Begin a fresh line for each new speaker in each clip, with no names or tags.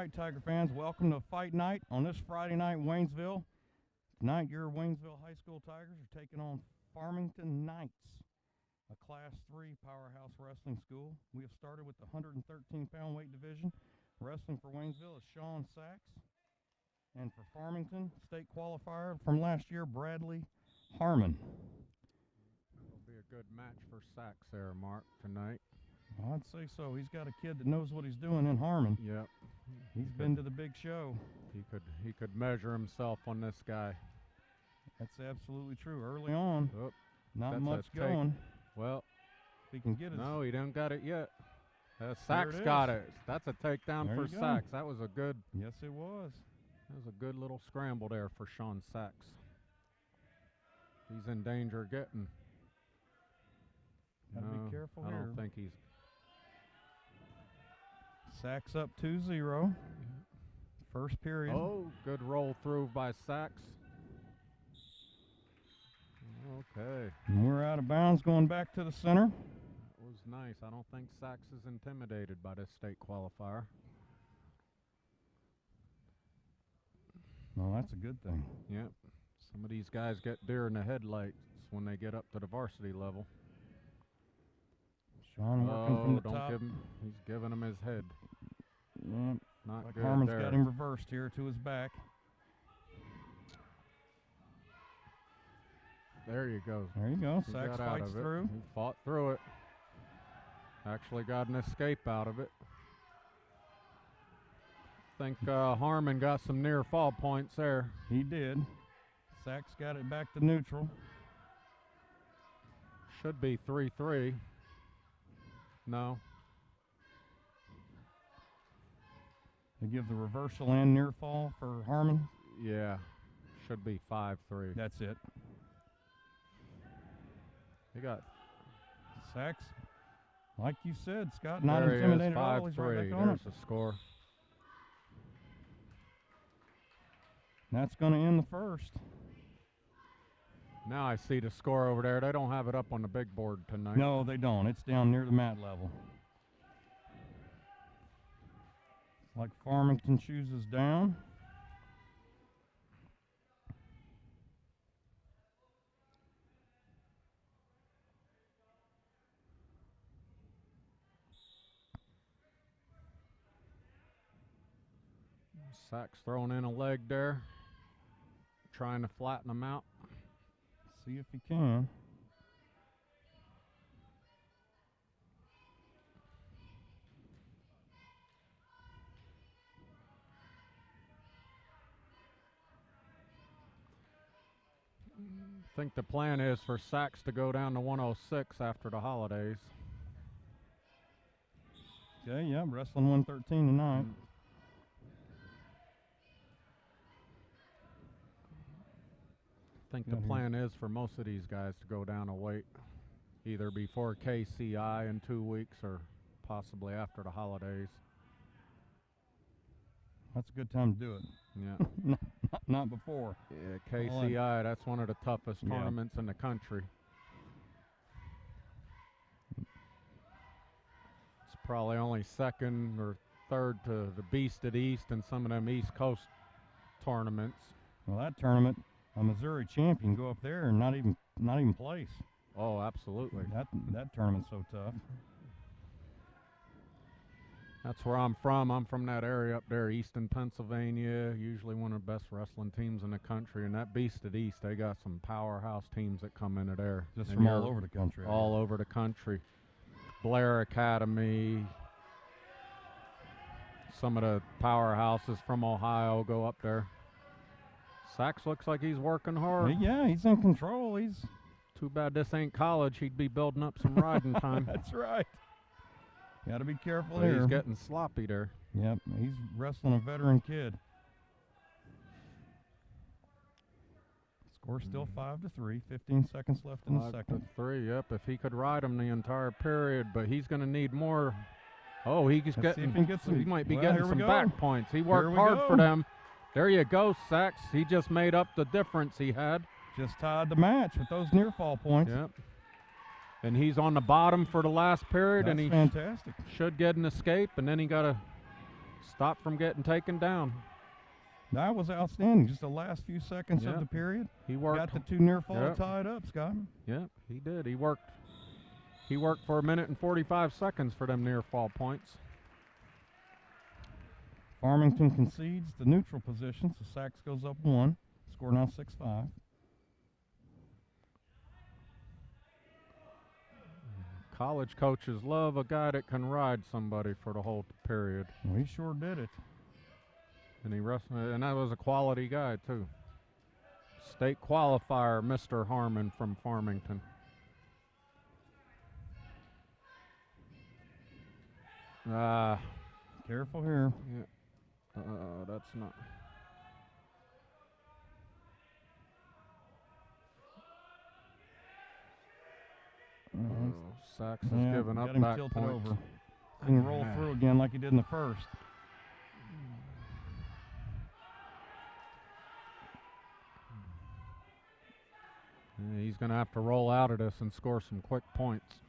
right, Tiger fans, welcome to Fight Night on this Friday night in Waynesville. Tonight, your Waynesville High School Tigers are taking on Farmington Knights, a Class 3 powerhouse wrestling school. We have started with the 113-pound weight division. Wrestling for Waynesville is Sean Sachs. And for Farmington, state qualifier from last year, Bradley Harmon.
It'll be a good match for Sachs there, Mark, tonight.
I'd say so. He's got a kid that knows what he's doing in Harmon.
Yep.
He's been to the big show.
He could measure himself on this guy.
That's absolutely true. Early on,
Oh,
not much going.
Well,
if he can get his.
No, he didn't got it yet. Sachs got it. That's a takedown for Sachs. That was a good.
Yes, it was.
That was a good little scramble there for Sean Sachs. He's in danger of getting.
Gotta be careful here.
I don't think he's.
Sachs up 2-0. First period.
Oh, good roll through by Sachs. Okay.
And we're out of bounds going back to the center.
That was nice. I don't think Sachs is intimidated by this state qualifier.
No, that's a good thing.
Yep. Some of these guys get deer in the headlights when they get up to the varsity level.
Sean working from the top.
He's giving him his head.
Yep.
Not
like
good
Harmon's
there.
got him reversed here to his back.
There you go.
There you go. Sachs fights through.
He fought through it. Actually got an escape out of it. I think Harmon got some near fall points there.
He did. Sachs got it back to neutral.
Should be 3-3. No.
They give the reversal and near fall for Harmon?
Yeah. Should be 5-3.
That's it.
He got
Sachs, like you said, Scott, not intimidated at all. He's right back on it.
There's the score.
That's going to end the first.
Now I see the score over there. They don't have it up on the big board tonight.
No, they don't. It's down near the mat level. It's like Farmington chooses down.
Sachs throwing in a leg there, trying to flatten him out.
See if he can.
I think the plan is for Sachs to go down to 106 after the holidays.
Okay, yeah, wrestling 113 tonight.
I think the plan is for most of these guys to go down a weight, either before KCI in 2 weeks or possibly after the holidays.
That's a good time to do it.
Yeah.
not before.
Yeah, KCI, that's one of the toughest tournaments in the country. It's probably only second or third to the Beast at East and some of them East Coast tournaments.
Well, that tournament, a Missouri champion go up there and not even place.
Oh, absolutely.
That tournament's so tough.
That's where I'm from. I'm from that area up there, Easton, Pennsylvania. Usually one of the best wrestling teams in the country. And that Beast at East, they got some powerhouse teams that come into there.
Just from all over the country.
All over the country. Blair Academy. Some of the powerhouses from Ohio go up there. Sachs looks like he's working hard.
Yeah, he's in control. He's
too bad this ain't college. He'd be building up some riding time.
That's right. Got to be careful
here.
He's
getting sloppy there.
Yep, he's wrestling a veteran kid. Score still 5-3. 15 seconds left in the second.
5-3. Yep. If he could ride him the entire period, but he's going to need more. Oh, he's getting. He might be getting some back points. He worked hard for them. There you go, Sachs. He just made up the difference he had.
Just tied the match with those near fall points.
Yep. And he's on the bottom for the last period.
That's
and he
fantastic.
Should get an escape, and then he got a Stop from getting taken down.
That was outstanding. Just the last few seconds of the period.
He worked.
Got the 2 near fall to tie it up, Scott.
Yep, he did. He worked for 1 minute and 45 seconds for them near fall points.
Farmington concedes the neutral position, so Sachs goes up 1. Score now 6-5.
College coaches love a guy that can ride somebody for the whole period.
Well, he sure did it.
And and that was a quality guy too. State qualifier, Mr. Harmon from Farmington.
Careful here.
Yeah. That's not. Sachs has given up back points.
Over. He can roll through again like he did in the first.
Yeah, he's going to have to roll out of this and score some quick points.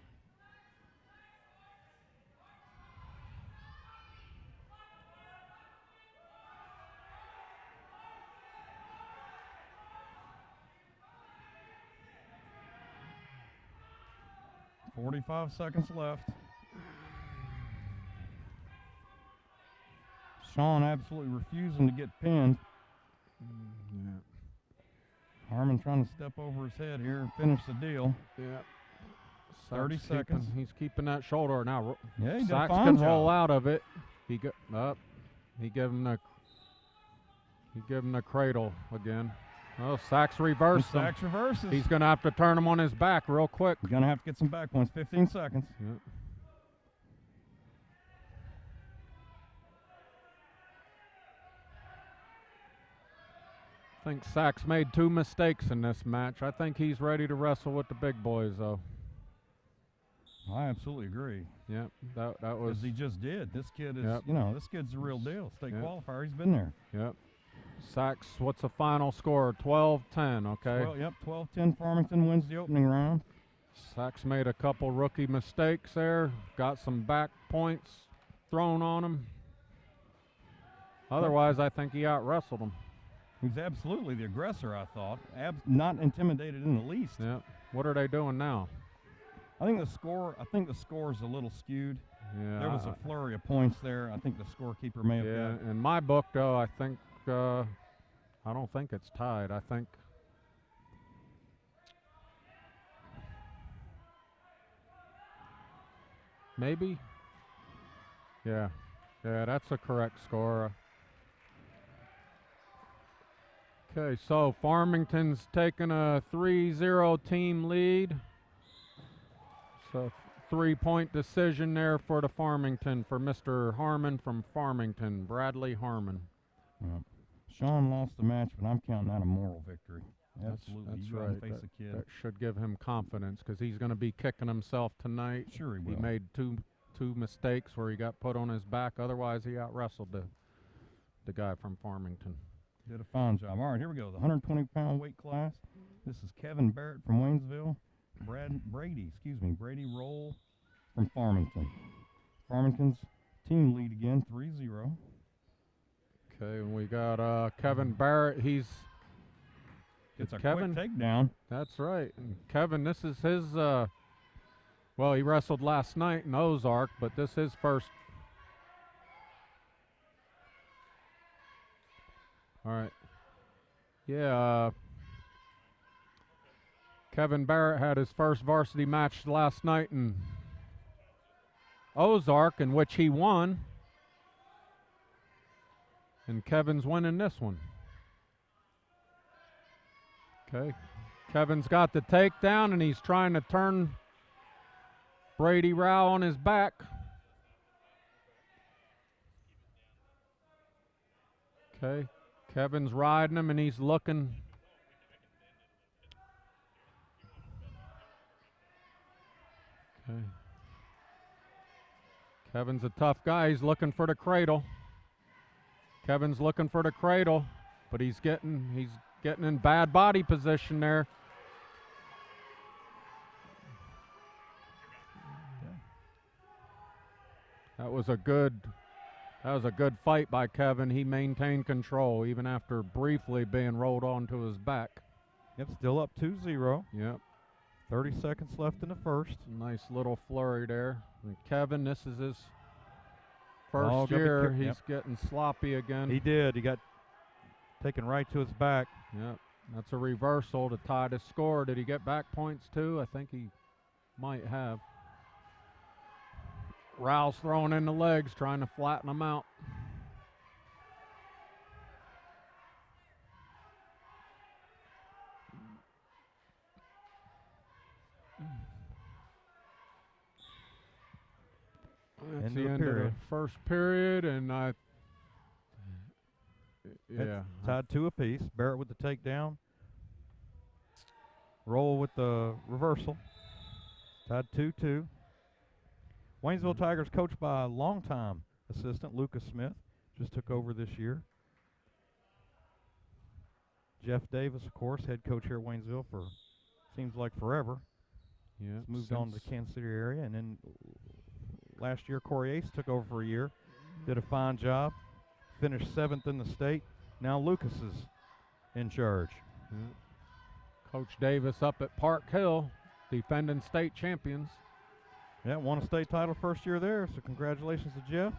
.45 seconds left. Sean absolutely refusing to get pinned.
Yeah.
Harmon trying to step over his head here and finish the deal.
Yeah.
30 seconds.
He's keeping that shoulder now.
Yeah, he
Sachs can roll out of it. He gave him the cradle again. Oh, Sachs reversed him.
Sachs reverses.
He's going to have to turn him on his back real quick.
He's going to have to get some back points. 15 seconds.
Yep. I think Sachs made 2 mistakes in this match. I think he's ready to wrestle with the big boys, though.
I absolutely agree.
Yep, that was.
As he just did. This kid is, this kid's the real deal. State qualifier. He's been there.
Yep. Sachs, what's the final score? 12-10, okay?
12-10. Farmington wins the opening round.
Sachs made a couple rookie mistakes there. Got some back points thrown on him. Otherwise, I think he out-wrestled him.
He's absolutely the aggressor, I thought. Not intimidated in the least.
Yeah. What are they doing now?
I think the score is a little skewed.
Yeah.
There was a flurry of points there. I think the scorekeeper may have got.
Yeah, in my book, though, I think I don't think it's tied. I think maybe. Yeah, that's a correct score. Okay, so Farmington's taking a 3-0 team lead. So 3-point decision there for the Farmington, for Mr. Harmon from Farmington, Bradley Harmon.
Yep. Sean lost the match, but I'm counting that a moral victory. Absolutely.
That's right.
Face a kid.
That should give him confidence because he's going to be kicking himself tonight.
Sure he will.
He made two mistakes where he got put on his back. Otherwise, he out-wrestled the guy from Farmington.
Did a fine job. All right, here we go. The 120-pound weight class. This is Kevin Barrett from Waynesville. Brady Roll from Farmington. Farmington's team lead again, 3-0.
Okay, and we got Kevin Barrett.
It's a quick takedown.
That's right. And Kevin, this is his, well, he wrestled last night in Ozark, but this is his first. All right. Yeah, Kevin Barrett had his first varsity match last night in Ozark, in which he won. And Kevin's winning this one. Okay. Kevin's got the takedown, and he's trying to turn Brady Rao on his back. Okay. Kevin's riding him, and he's looking. Okay. Kevin's a tough guy. He's looking for the cradle. Kevin's looking for the cradle, but he's getting in bad body position there. That was a good That was a good fight by Kevin. He maintained control even after briefly being rolled onto his back.
Yep, still up 2-0.
Yep.
30 seconds left in the first.
Nice little flurry there. And Kevin, this is his first year. He's getting sloppy again.
He did. He got taken right to his back.
Yep. That's a reversal to tie the score. Did he get back points too? I think he might have. Rouse throwing in the legs, trying to flatten them out. That's the end of the first period, and
tied 2 apiece. Barrett with the takedown. Roll with the reversal. Tied 2-2. Waynesville Tigers coached by a longtime assistant, Lucas Smith, just took over this year. Jeff Davis, of course, head coach here at Waynesville for seems like forever.
Yeah,
moved on to the Kansas City area, and then last year Corey Ace took over for a year, did a fine job, finished 7th in the state. Now Lucas is in charge.
Yeah. Coach Davis up at Park Hill, defending state champions.
Yeah, won a state title first year there, so congratulations to Jeff.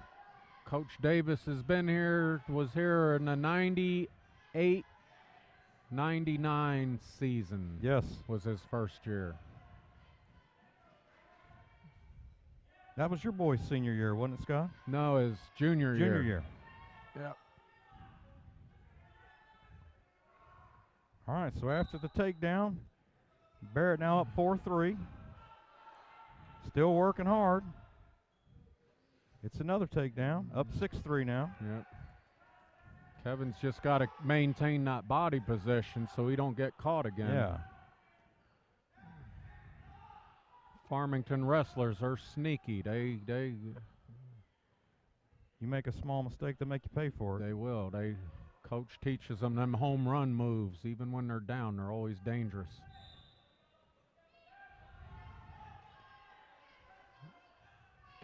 Coach Davis has been here, was here in the 98-99 season.
Yes.
Was his first year.
That was your boy's senior year, wasn't it, Scott?
No, his junior year.
Junior year.
Yep.
All right, so after the takedown, Barrett now up 4-3. Still working hard. It's another takedown, up 6-3 now.
Yep. Kevin's just got to maintain that body position so he don't get caught again.
Yeah.
Farmington wrestlers are sneaky. You
make a small mistake, they make you pay for it.
They will. Coach teaches them home run moves. Even when they're down, they're always dangerous.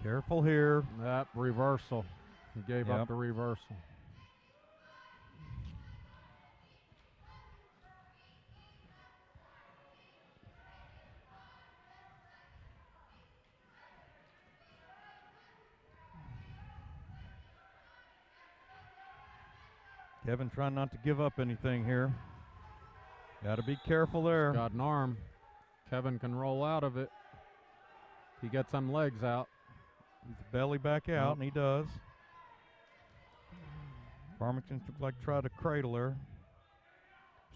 Careful here.
That reversal. He gave up the reversal.
Kevin trying not to give up anything here. Got to be careful there.
He's got an arm. Kevin can roll out of it. He gets some legs out.
He's belly back out, and he does. Farmington looked like tried to cradle her.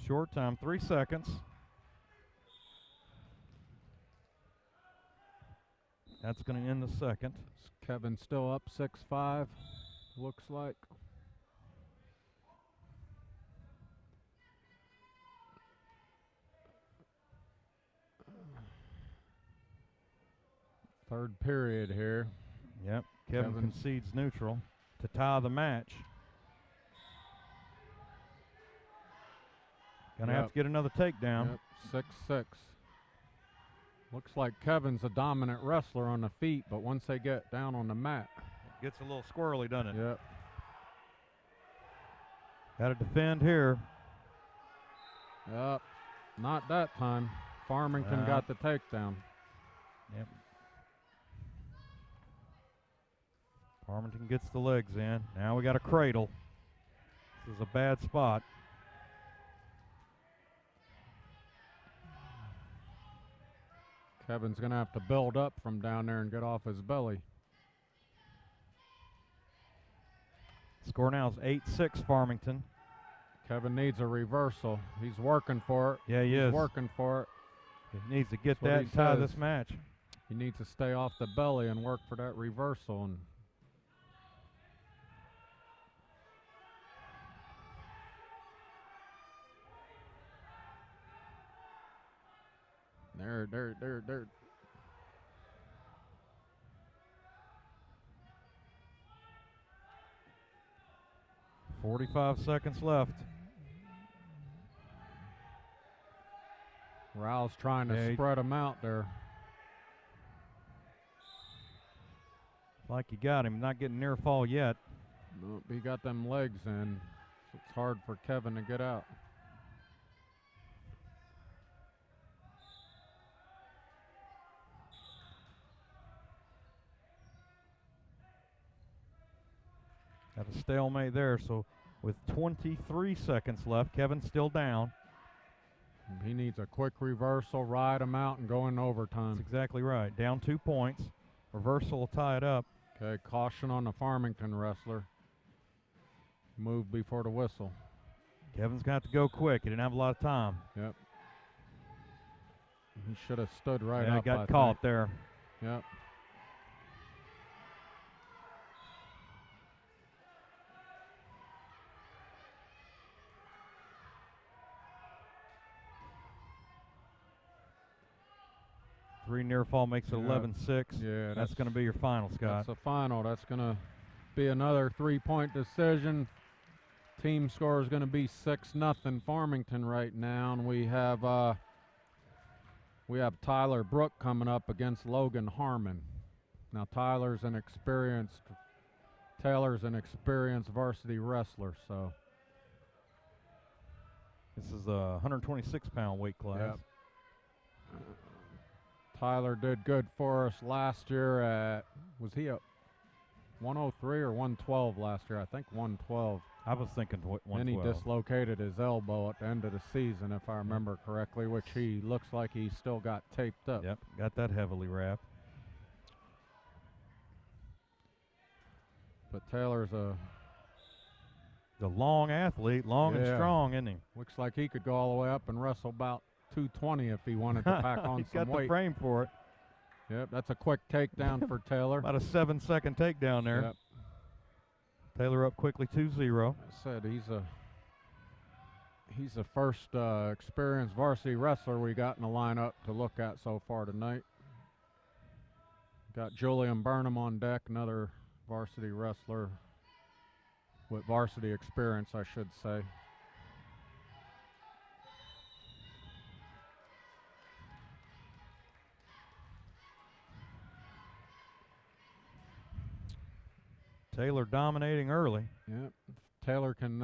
Short time, 3 seconds. That's going to end the second.
Kevin still up 6-5, looks like. Third period here.
Yep, Kevin concedes neutral to tie the match. Gonna have to get another takedown.
Yep, 6-6. Looks like Kevin's a dominant wrestler on the feet, but once they get down on the mat.
It gets a little squirrely, doesn't it?
Yep.
Got to defend here.
Yep, not that time. Farmington got the takedown.
Yep. Farmington gets the legs in. Now we got a cradle. This is a bad spot.
Kevin's going to have to build up from down there and get off his belly.
Score now is 8-6 Farmington.
Kevin needs a reversal. He's working for it.
Yeah, he is.
He's working for it.
He needs to get that and tie this match.
He needs to stay off the belly and work for that reversal. And There.
45 seconds left.
Rao's trying to spread him out there.
Like he got him, not getting near fall yet.
Nope, he got them legs in. It's hard for Kevin to get out.
Got a stalemate there, so with 23 seconds left, Kevin's still down.
He needs a quick reversal, ride him out, and go in overtime.
That's exactly right. Down 2 points. Reversal will tie it up.
Okay, caution on the Farmington wrestler. Move before the whistle.
Kevin's going to have to go quick. He didn't have a lot of time.
Yep. He should have stood right
up. Yeah, got caught there.
Yep.
Three near fall makes it 11-6.
Yeah,
that's going to be your final, Scott.
That's the final. That's going to be another 3-point decision. Team score is going to be 6-0 Farmington right now, and we have Tyler Brook coming up against Logan Harmon. Now Taylor's an experienced varsity wrestler, so
this is a 126-pound weight class.
Yep. Tyler did good for us last year at, was he at 103 or 112 last year? I think 112.
I was thinking 112.
And he dislocated his elbow at the end of the season, if I remember correctly, which he looks like he still got taped up.
Yep, got that heavily wrapped.
But Taylor's a
long athlete, long and strong, isn't he?
Looks like he could go all the way up and wrestle about 220 if he wanted to pack on
He's
some
got
weight.
the frame for it.
Yep, that's a quick takedown for Taylor.
About a 7-second takedown there.
Yep.
Taylor up quickly 2-0.
I said he's the first experienced varsity wrestler we got in the lineup to look at so far tonight. Got Julian Burnham on deck, another varsity wrestler with varsity experience, I should say.
Taylor dominating early.
Yep. If Taylor can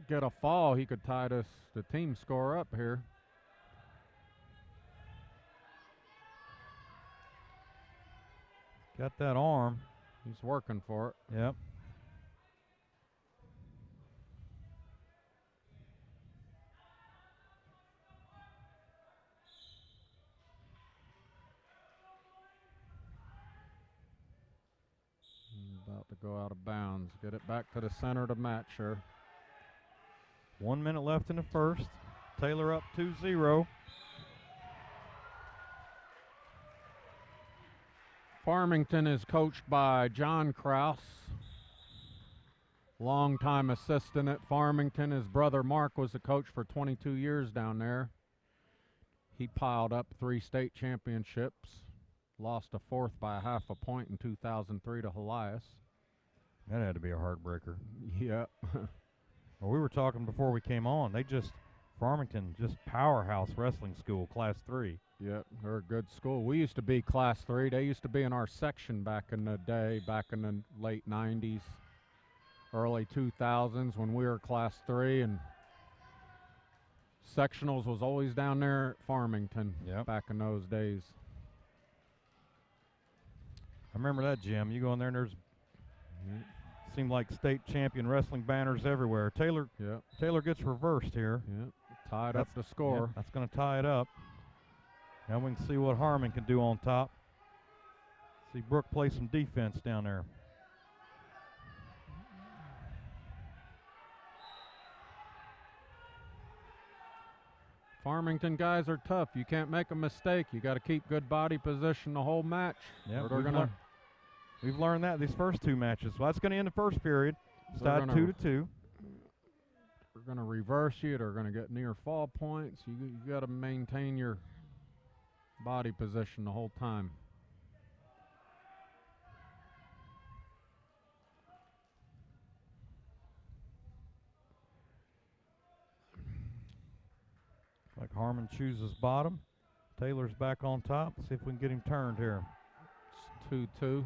get a fall, he could tie the team score up here.
Got that arm.
He's working for it.
Yep.
About to go out of bounds. Get it back to the center of the match here.
1 minute left in the first. Taylor up 2-0.
Farmington is coached by John Kraus, longtime assistant at Farmington. His brother Mark was the coach for 22 years down there. He piled up 3 state championships, lost a 4th by a half a point in 2003 to Helias.
That had to be a heartbreaker.
Yep.
Well, we were talking before we came on. Farmington, just powerhouse wrestling school, Class 3.
Yep, they're a good school. We used to be Class 3. They used to be in our section back in the day, back in the late 90s, early 2000s when we were Class 3. And sectionals was always down there at Farmington back in those days.
I remember that, Jim. You go in there and there's seemed like state champion wrestling banners everywhere. Taylor gets reversed here.
Yep. Tied up the score.
That's going to tie it up. Now we can see what Harmon can do on top. See Brooke play some defense down there.
Farmington guys are tough. You can't make a mistake. You got to keep good body position the whole match.
Yeah, we've learned that these first 2 matches. Well, that's going to end the first period. It's tied 2-2.
We're going to reverse you. They're going to get near fall points. You got to maintain your body position the whole time.
Like Harmon chooses bottom. Taylor's back on top. See if we can get him turned here.
It's 2-2.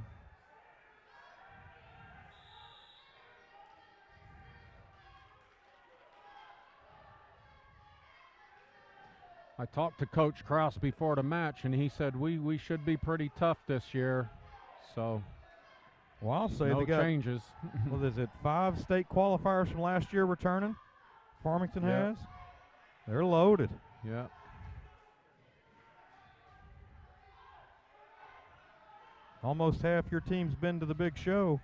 I talked to Coach Krause before the match, and he said we should be pretty tough this year. So,
well, I'll say
no
they got
changes.
Well, is it 5 state qualifiers from last year returning? Farmington has. They're loaded.
Yeah.
Almost half your team's been to the big show.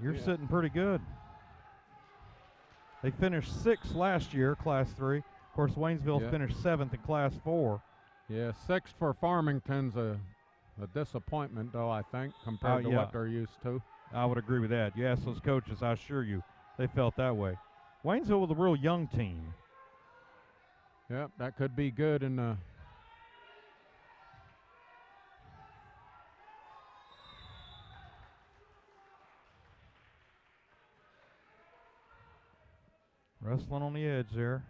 You're sitting pretty good. They finished 6th last year, Class 3. Of course, Waynesville finished 7th in Class 4.
Yeah, 6th for Farmington's a disappointment, though, I think, compared to what they're used to.
I would agree with that. You ask those coaches, I assure you, they felt that way. Waynesville was a real young team.
Yep, that could be good in the
wrestling on the edge there.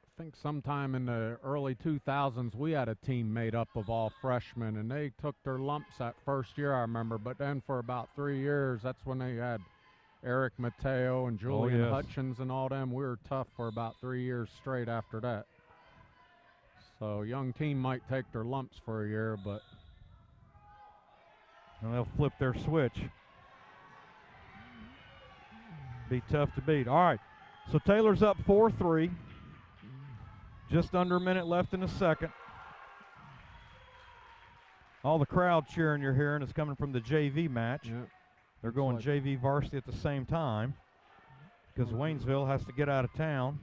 I think sometime in the early 2000s we had a team made up of all freshmen, and they took their lumps that first year, I remember. But then for about 3 years, that's when they had Eric Mateo and Julian Hutchins and all them. We were tough for about 3 years straight after that. So young team might take their lumps for a year, but
and they'll flip their switch. Be tough to beat. All right, so Taylor's up 4-3. Just under a minute left in the second. All the crowd cheering you're hearing is coming from the JV match.
Yep.
They're going JV varsity at the same time because Waynesville has to get out of town,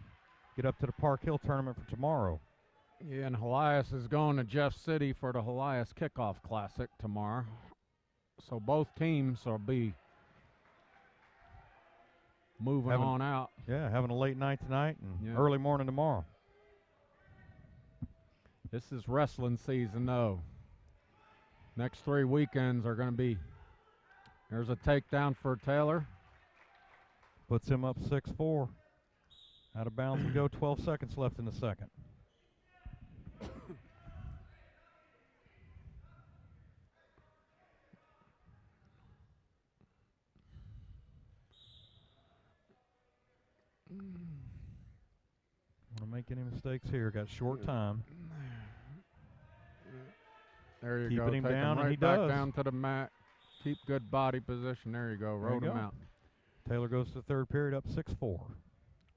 get up to the Park Hill tournament for tomorrow.
Yeah, and Helias is going to Jeff City for the Helias Kickoff Classic tomorrow. So both teams will be moving on out.
Yeah, having a late night tonight and early morning tomorrow.
This is wrestling season, though. Next 3 weekends are going to be. There's a takedown for Taylor.
Puts him up 6-4. Out of bounds we go. 12 seconds left in the second. Want to make any mistakes here? Got short time.
There you
Keeping
go.
him
Take
down,
him right
and he
back
does.
Down to the mat. Keep good body position. There you go. Rode him out.
Taylor goes to the third period up 6-4.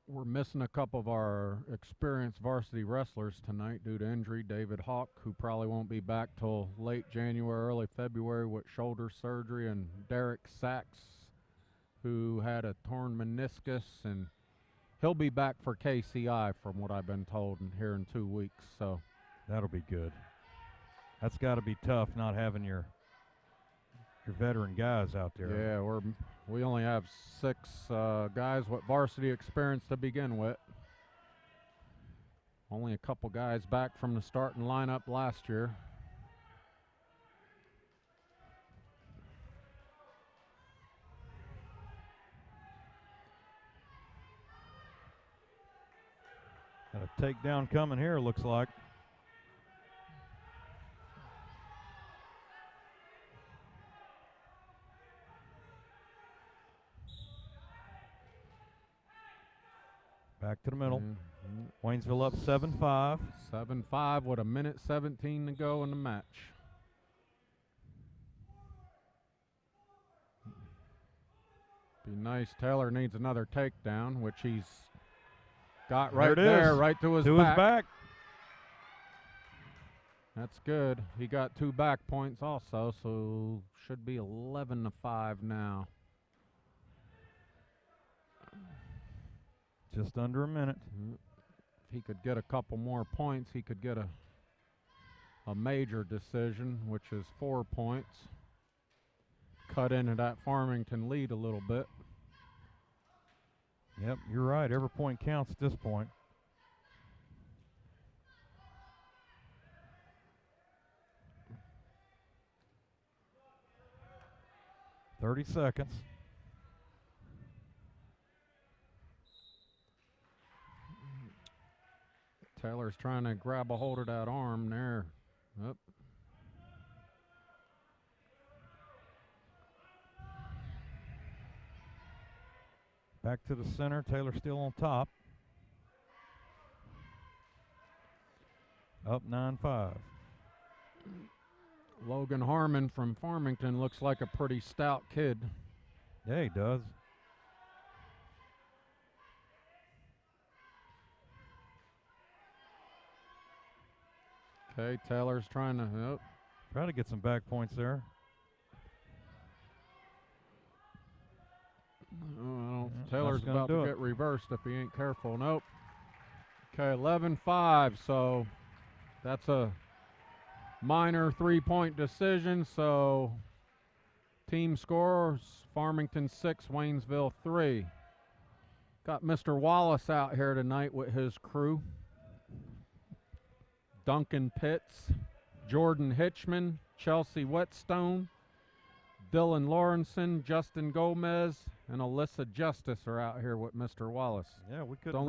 We're missing a couple of our experienced varsity wrestlers tonight due to injury. David Hawk, who probably won't be back till late January, early February with shoulder surgery, and Derek Sachs, who had a torn meniscus, and he'll be back for KCI from what I've been told here in 2 weeks. So
that'll be good. That's got to be tough not having your veteran guys out there.
Yeah, we only have 6 guys with varsity experience to begin with. Only a couple guys back from the starting lineup last year.
Got a takedown coming here, looks like. Back to the middle. Waynesville up 7-5.
7-5 with 1:17 to go in the match. Be nice. Taylor needs another takedown, which he's got right there, right to his back. That's good. He got 2 back points also, so should be 11-5 now.
Just under a minute.
If he could get a couple more points, he could get a major decision, which is 4 points. Cut into that Farmington lead a little bit.
Yep, you're right. Every point counts at this point. $30 seconds.
Taylor's trying to grab a hold of that arm there. Yep. Back
to the center. Taylor still on top. Up 9-5.
Logan Harmon from Farmington looks like a pretty stout kid.
Yeah, he does.
Okay, Taylor's trying to
try to get some back points there.
Taylor's about to get reversed if he ain't careful. Nope. Okay, 11-5. So that's a minor 3-point decision. So team scores: Farmington 6, Waynesville 3. Got Mr. Wallace out here tonight with his crew. Duncan Pitts, Jordan Hitchman, Chelsea Whetstone, Dylan Lawrenson, Justin Gomez, and Alyssa Justice are out here with Mr. Wallace.
Yeah, we couldn't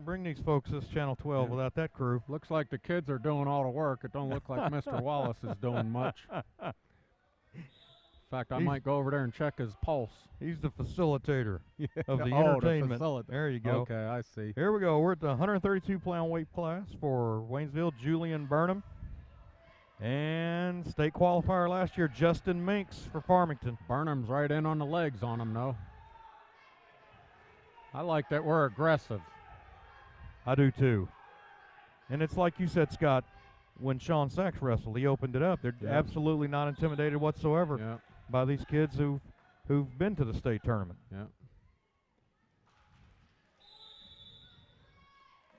bring these folks this Channel 12 without that crew.
Looks like the kids are doing all the work. It don't look like Mr. Wallace is doing much. In fact, I might go over there and check his pulse.
He's the facilitator of the entertainment. There you go.
Okay, I see.
Here we go. We're at the 132-pound weight class for Waynesville. Julian Burnham. And state qualifier last year, Justin Minks for Farmington.
Burnham's right in on the legs on him, though. I like that we're aggressive.
I do, too. And it's like you said, Scott, when Sean Sachs wrestled, he opened it up. They're absolutely not intimidated whatsoever by these kids who've been to the state tournament.
Yeah.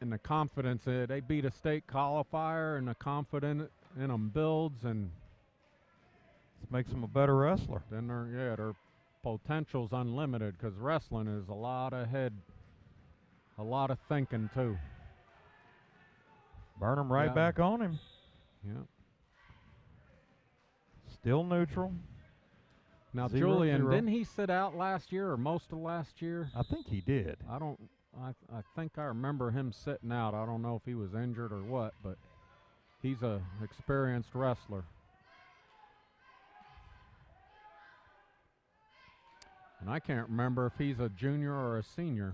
And the confidence, they beat a state qualifier, and the confidence in them builds, and
it makes them a better wrestler.
Then their potential's unlimited, because wrestling is a lot of thinking too.
Burnham back on him.
Yeah.
Still neutral.
Now, Julian, didn't he sit out last year or most of last year?
I think he did.
I think I remember him sitting out. I don't know if he was injured or what, but he's a experienced wrestler. And I can't remember if he's a junior or a senior.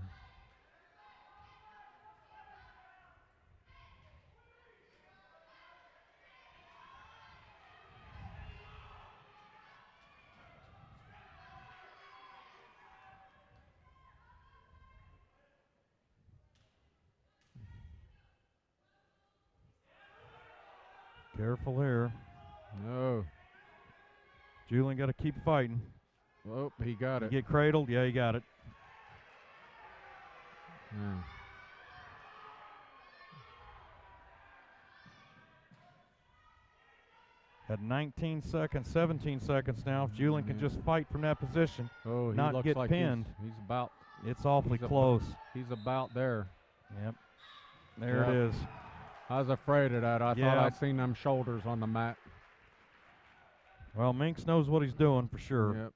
Careful here.
No.
Julian got to keep fighting.
Oh, he got it.
Get cradled? Yeah, he got it.
Yeah.
Had 19 seconds, 17 seconds now. If Julian can just fight from that position, not get pinned.
He's about.
It's awfully close.
He's about there.
Yep. There it is.
I was afraid of that. I thought I'd seen them shoulders on the mat.
Well, Minks knows what he's doing for sure.
Yep.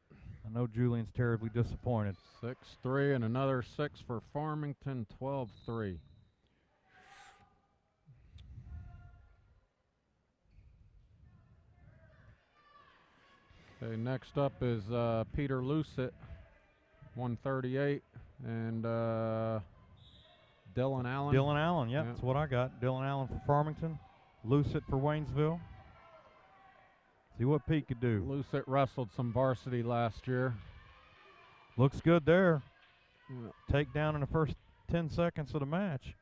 I know Julian's terribly disappointed.
6-3 and another 6 for Farmington, 12-3. Okay, next up is Peter Lucet, 138, and Dylan Allen.
Dylan Allen, yep, that's what I got. Dylan Allen for Farmington, Lucet for Waynesville. See what Pete could do.
Lucet wrestled some varsity last year.
Looks good there. Takedown in the first 10 seconds of the match.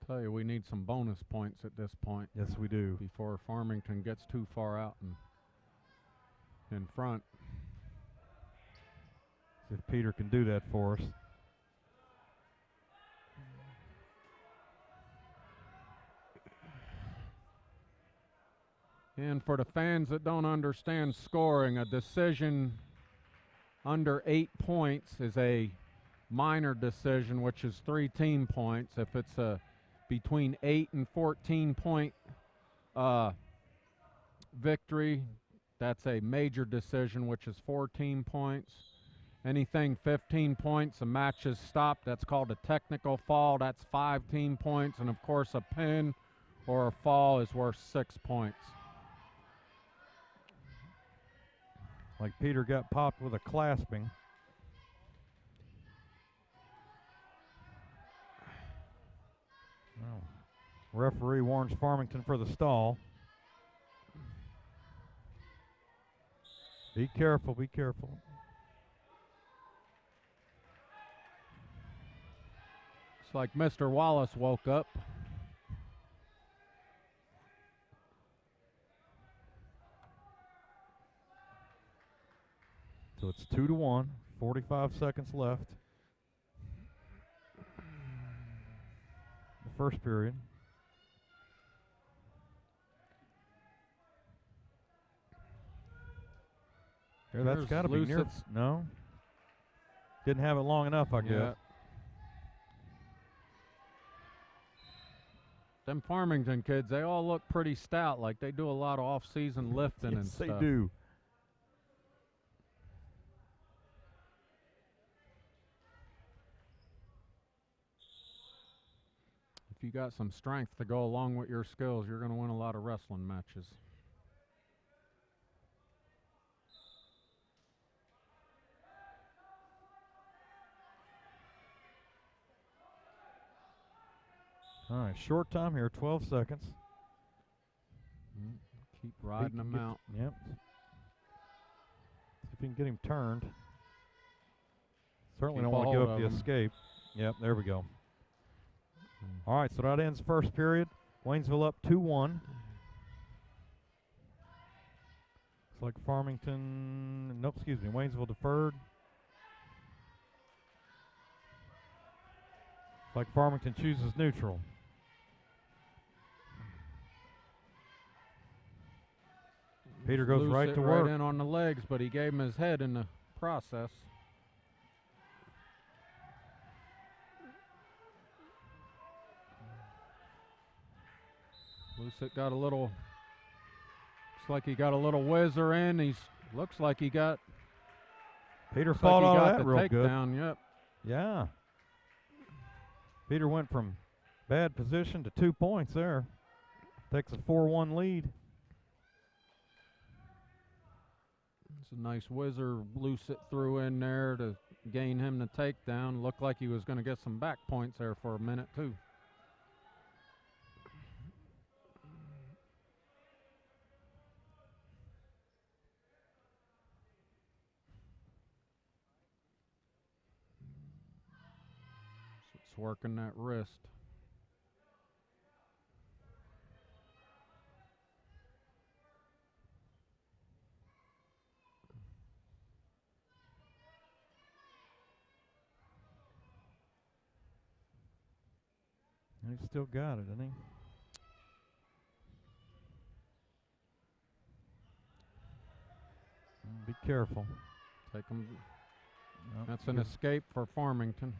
Tell you, we need some bonus points at this point.
Yes, we do.
Before Farmington gets too far out and in front.
See if Peter can do that for us.
And for the fans that don't understand scoring, a decision under 8 points is a minor decision, which is 3 team points. If it's a between 8 and 14 point victory, that's a major decision, which is 14 points. Anything 15 points, a match is stopped. That's called a technical fall. That's 5 team points. And, of course, a pin or a fall is worth 6 points.
Like Peter got popped with a clasping. Well, referee warns Farmington for the stall. Be careful, be careful.
It's like Mr. Wallace woke up.
So it's 2-1, 45 seconds left. The first period. There, that's got to be near. No. Didn't have it long enough, I guess.
Them Farmington kids, they all look pretty stout, like they do a lot of off-season lifting and stuff.
Yes, they do.
If you got some strength to go along with your skills, you're going to win a lot of wrestling matches.
All right, short time here, 12 seconds.
Keep riding them out.
Yep. See if you can get him turned. Certainly don't want to give up the escape. Yep, there we go. All right, so that ends the first period. Waynesville up 2-1. Looks like Farmington, nope, excuse me, Waynesville deferred. Looks like Farmington chooses neutral. Peter goes right to work.
Right in on the legs, but he gave him his head in the process. Lucet got a little, looks like he got a little whizzer in. Looks like he got.
Peter fought all that real good.
Takedown, yep.
Yeah. Peter went from bad position to 2 points there. Takes a 4-1 lead.
It's a nice whizzer Lucet threw in there to gain him the takedown. Looked like he was going to get some back points there for a minute, too. Working that wrist.
And he's still got it, doesn't he? Be careful.
Take him. That's an escape for Farmington.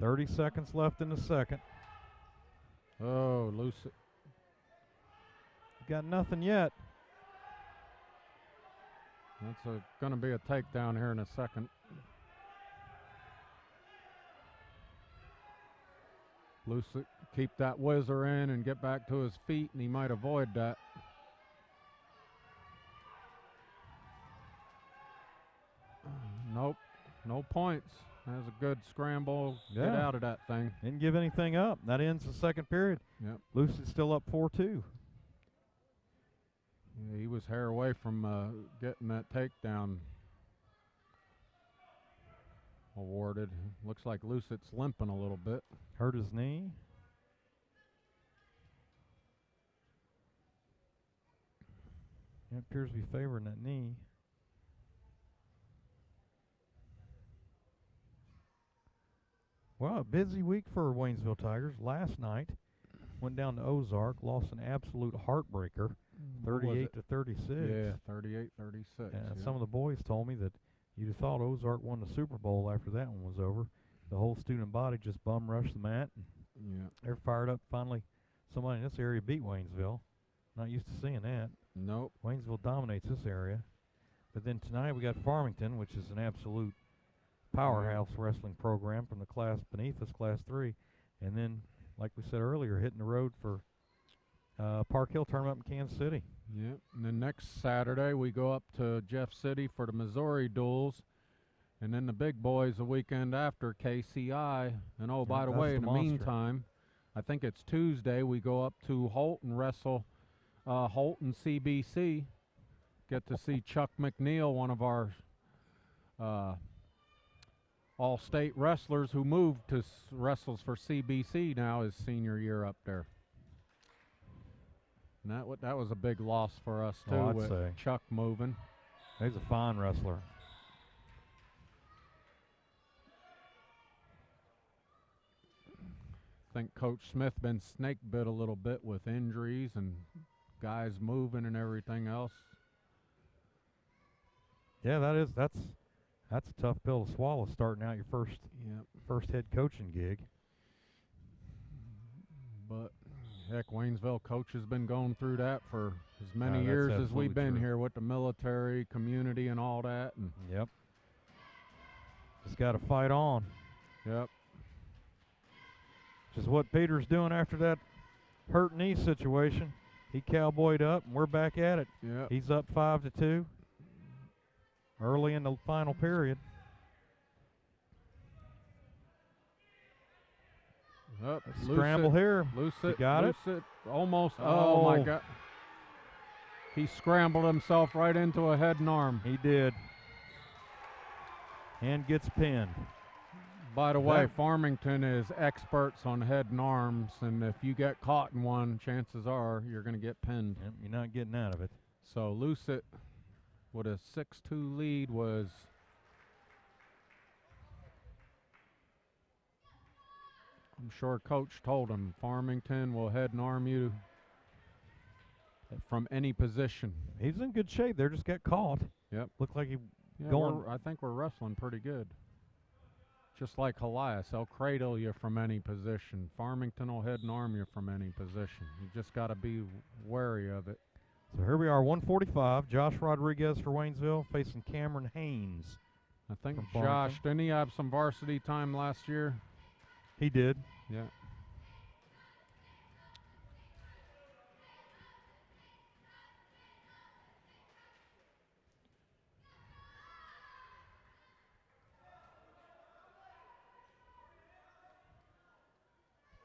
30 seconds left in the second.
Oh, Lucet.
Got nothing yet.
That's going to be a takedown here in a second. Lucet keep that whizzer in and get back to his feet, and he might avoid that. Nope, no points. That's a good scramble.
Yeah.
Get out of that thing.
Didn't give anything up. That ends the second period.
Yep.
Lucet's still up 4-2.
Yeah, he was hair away from getting that takedown awarded. Looks like Lucet's limping a little bit.
Hurt his knee. It appears to be favoring that knee. Well, a busy week for Waynesville Tigers. Last night, went down to Ozark, lost an absolute heartbreaker, 38-36.
Yeah, 38-36.
And some of the boys told me that you'd have thought Ozark won the Super Bowl after that one was over. The whole student body just bum rushed the mat. And they're fired up. Finally, somebody in this area beat Waynesville. Not used to seeing that.
Nope.
Waynesville dominates this area. But then tonight we got Farmington, which is an absolute powerhouse wrestling program from the class beneath us, Class 3. And then, like we said earlier, hitting the road for Park Hill tournament in Kansas City.
Yep. And then next Saturday we go up to Jeff City for the Missouri duels. And then the big boys the weekend after, KCI. And oh, by the way, in the meantime, I think it's Tuesday, we go up to Holton, wrestle Holton CBC. Get to see Chuck McNeil, one of our all-state wrestlers who moved to wrestles for CBC now his senior year up there. And that was a big loss for us too, with Chuck moving.
He's a fine wrestler.
I think Coach Smith been snake bit a little bit with injuries and guys moving and everything else.
Yeah, that's a tough pill to swallow, starting out your first head coaching gig.
But heck, Waynesville coach has been going through that for as many years as we've been here with the military community and all that. And
yep. Just got to fight on.
Yep.
Which is what Peter's doing after that hurt knee situation. He cowboyed up, and we're back at it.
Yep.
He's up 5-2 early in the final period. Scramble here.
Loose it.
Got
it. Almost. Oh, my God. He scrambled himself right into a head and arm.
He did. And gets pinned.
By the way, Farmington is experts on head and arms, and if you get caught in one, chances are you're going to get pinned.
Yep, you're not getting out of it.
So Lucet, with a 6-2 lead, was I'm sure Coach told him, Farmington will head and arm you from any position.
He's in good shape. They just got caught.
Yep.
Looked like he
going. I think we're wrestling pretty good. Just like Elias, they'll cradle you from any position. Farmington will head and arm you from any position. You just got to be wary of it.
So here we are, 145. Josh Rodriguez for Waynesville facing Cameron Haynes.
I think Josh, didn't he have some varsity time last year?
He did.
Yeah.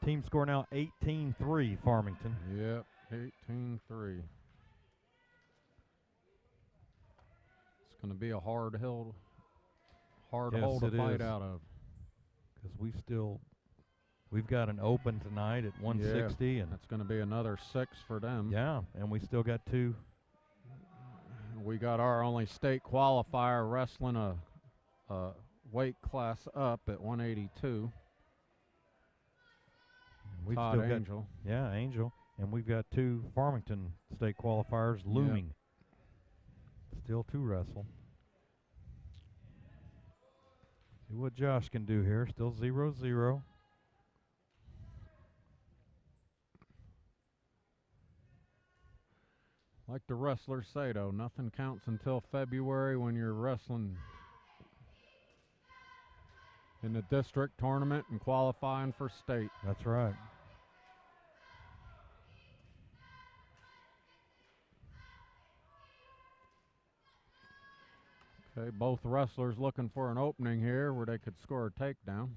Team score now 18-3, Farmington.
Yep, 18-3. It's going to be a hard hole to fight out of.
Because we've got an open tonight at 160.
Yeah, and that's going to be another 6 for them.
Yeah, and we still got 2.
We got our only state qualifier wrestling a weight class up at 182.
We've
Todd
still
Angel.
Got, Angel. And we've got 2 Farmington state qualifiers looming. Yep. Still 2 wrestle. See what Josh can do here. Still 0-0.
Like the wrestlers say, though, nothing counts until February when you're wrestling in the district tournament and qualifying for state.
That's right.
Okay, both wrestlers looking for an opening here where they could score a takedown.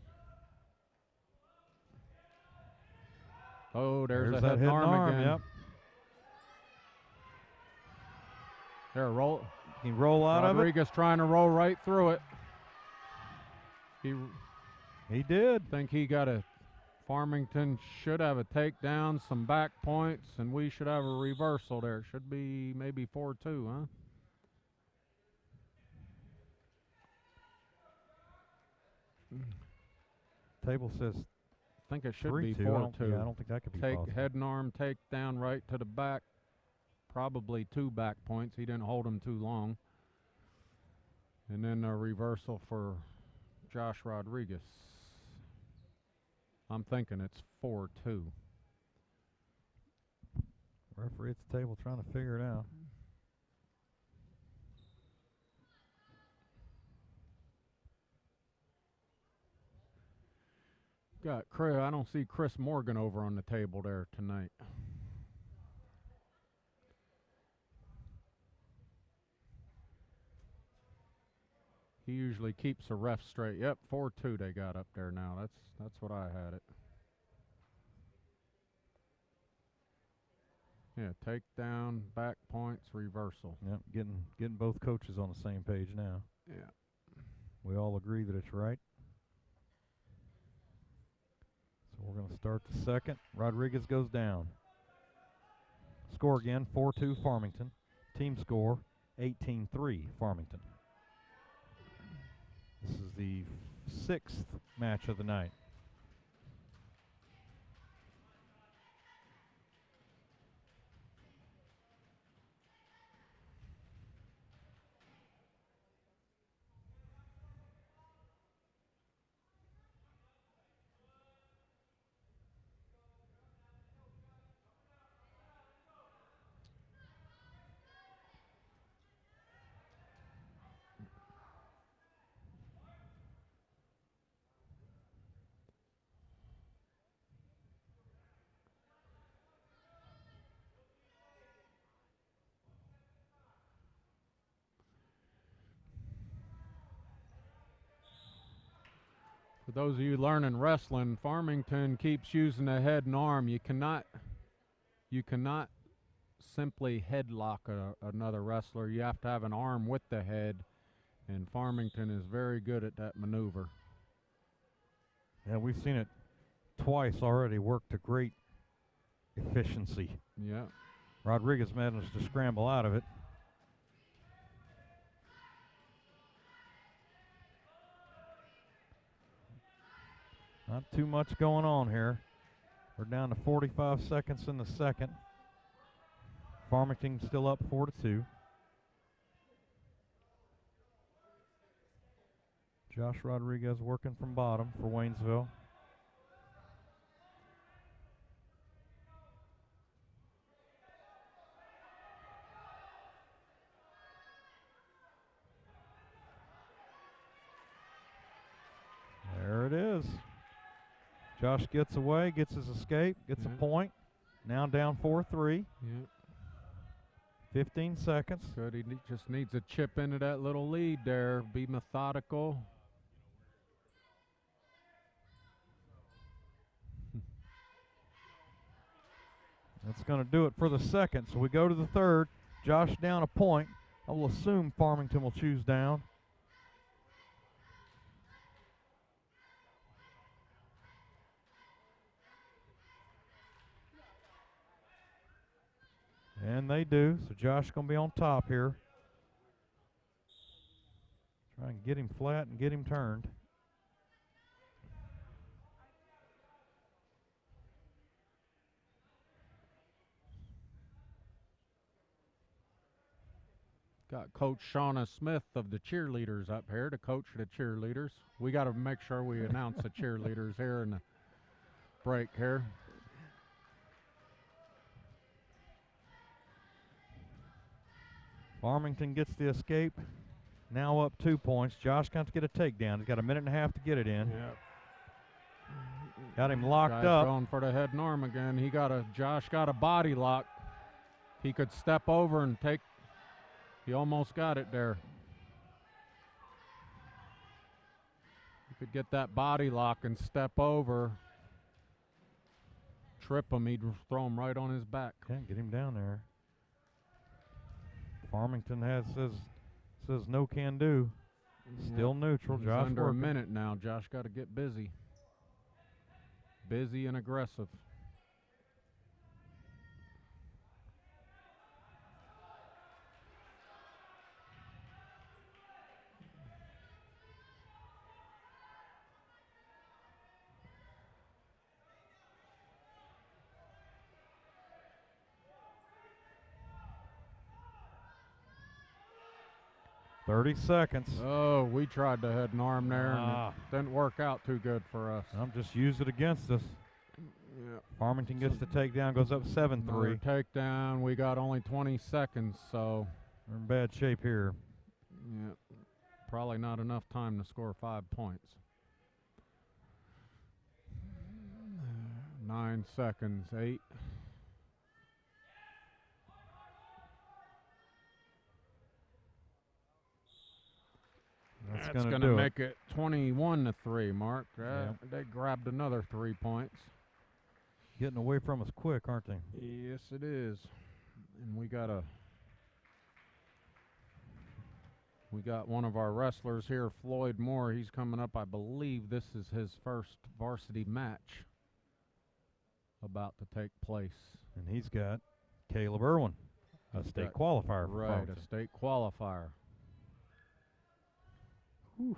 Oh, there's a head and arm again.
Yep.
There, roll.
He roll out of it.
Rodriguez trying to roll right through it.
He did.
Think he got a Farmington should have a takedown, some back points, and we should have a reversal there. Should be maybe 4-2, huh?
Table says
I think it should be 4-2.
I don't think that could be possible.
Head and arm takedown right to the back. Probably 2 back points. He didn't hold him too long. And then a reversal for Josh Rodriguez. I'm thinking it's 4-2.
Referee at the table trying to figure it out.
Got Chris. I don't see Chris Morgan over on the table there tonight. He usually keeps the ref straight. Yep, 4-2 they got up there now. That's what I had it. Yeah, takedown, back points, reversal.
Yep, getting both coaches on the same page now.
Yeah.
We all agree that it's right. So we're going to start the second. Rodriguez goes down. Score again, 4-2 Farmington. Team score, 18-3 Farmington. This is the 6th match of the night.
For those of you learning wrestling, Farmington keeps using the head and arm. You cannot simply headlock another wrestler. You have to have an arm with the head, and Farmington is very good at that maneuver.
Yeah, we've seen it twice already work to great efficiency.
Yeah.
Rodriguez managed to scramble out of it. Not too much going on here. We're down to 45 seconds in the second. Farmington still up 4-2. Josh Rodriguez working from bottom for Waynesville. There it is. Josh gets away, gets his escape, gets a point. Now down 4-3.
Yeah.
15 seconds.
Good. He just needs a chip into that little lead there. Be methodical.
That's going to do it for the second. So we go to the third. Josh down a point. I will assume Farmington will choose down. And they do. So Josh going to be on top here. Try and get him flat and get him turned.
Got Coach Shauna Smith of the cheerleaders up here to coach the cheerleaders. We got to make sure we announce the cheerleaders here in the break here.
Farmington gets the escape. Now up 2 points. Josh got to get a takedown. He's got a minute and a half to get it in.
Yep.
Got him locked
Guy's
up.
Going for the head and arm again. Josh got a body lock. He could step over and take. He almost got it there. He could get that body lock and step over. Trip him. He'd throw him right on his back.
Can't get him down there. Farmington says no can do. Still neutral.
He's
Josh
under
working.
a minute now. Josh got to get busy. Busy and aggressive.
$30 seconds.
Oh, we tried the head and arm there, and it didn't work out too good for us.
I'm just use it against us.
Yeah.
Farmington gets the takedown, goes up 7-3.
Takedown. We got only 20 seconds, so
we're in bad shape here.
Yeah, probably not enough time to score 5 points. 9 seconds. 8.
That's going to
make it 21-3, Mark. They grabbed another 3 points.
Getting away from us quick, aren't they?
Yes, it is. And we got one of our wrestlers here, Floyd Moore. He's coming up. I believe this is his first varsity match about to take place.
And he's got Caleb Irwin, a state qualifier.
Right, a state qualifier.
Whew.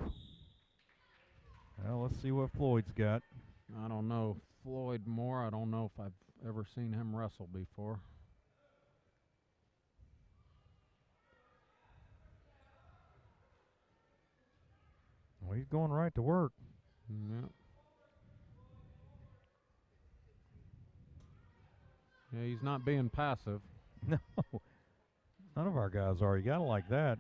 Well, let's see what Floyd's got.
I don't know. Floyd Moore, I don't know if I've ever seen him wrestle before.
Well, he's going right to work.
Yep. Yeah, he's not being passive.
No. None of our guys are. You got to like that.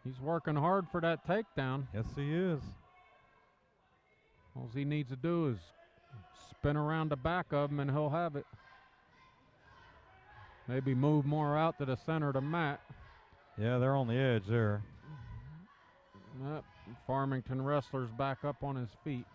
He's working hard for that takedown.
Yes, he is.
All he needs to do is spin around the back of him and he'll have it. Maybe move more out to the center of the mat.
Yeah, they're on the edge there.
Yep. Farmington wrestler's back up on his feet.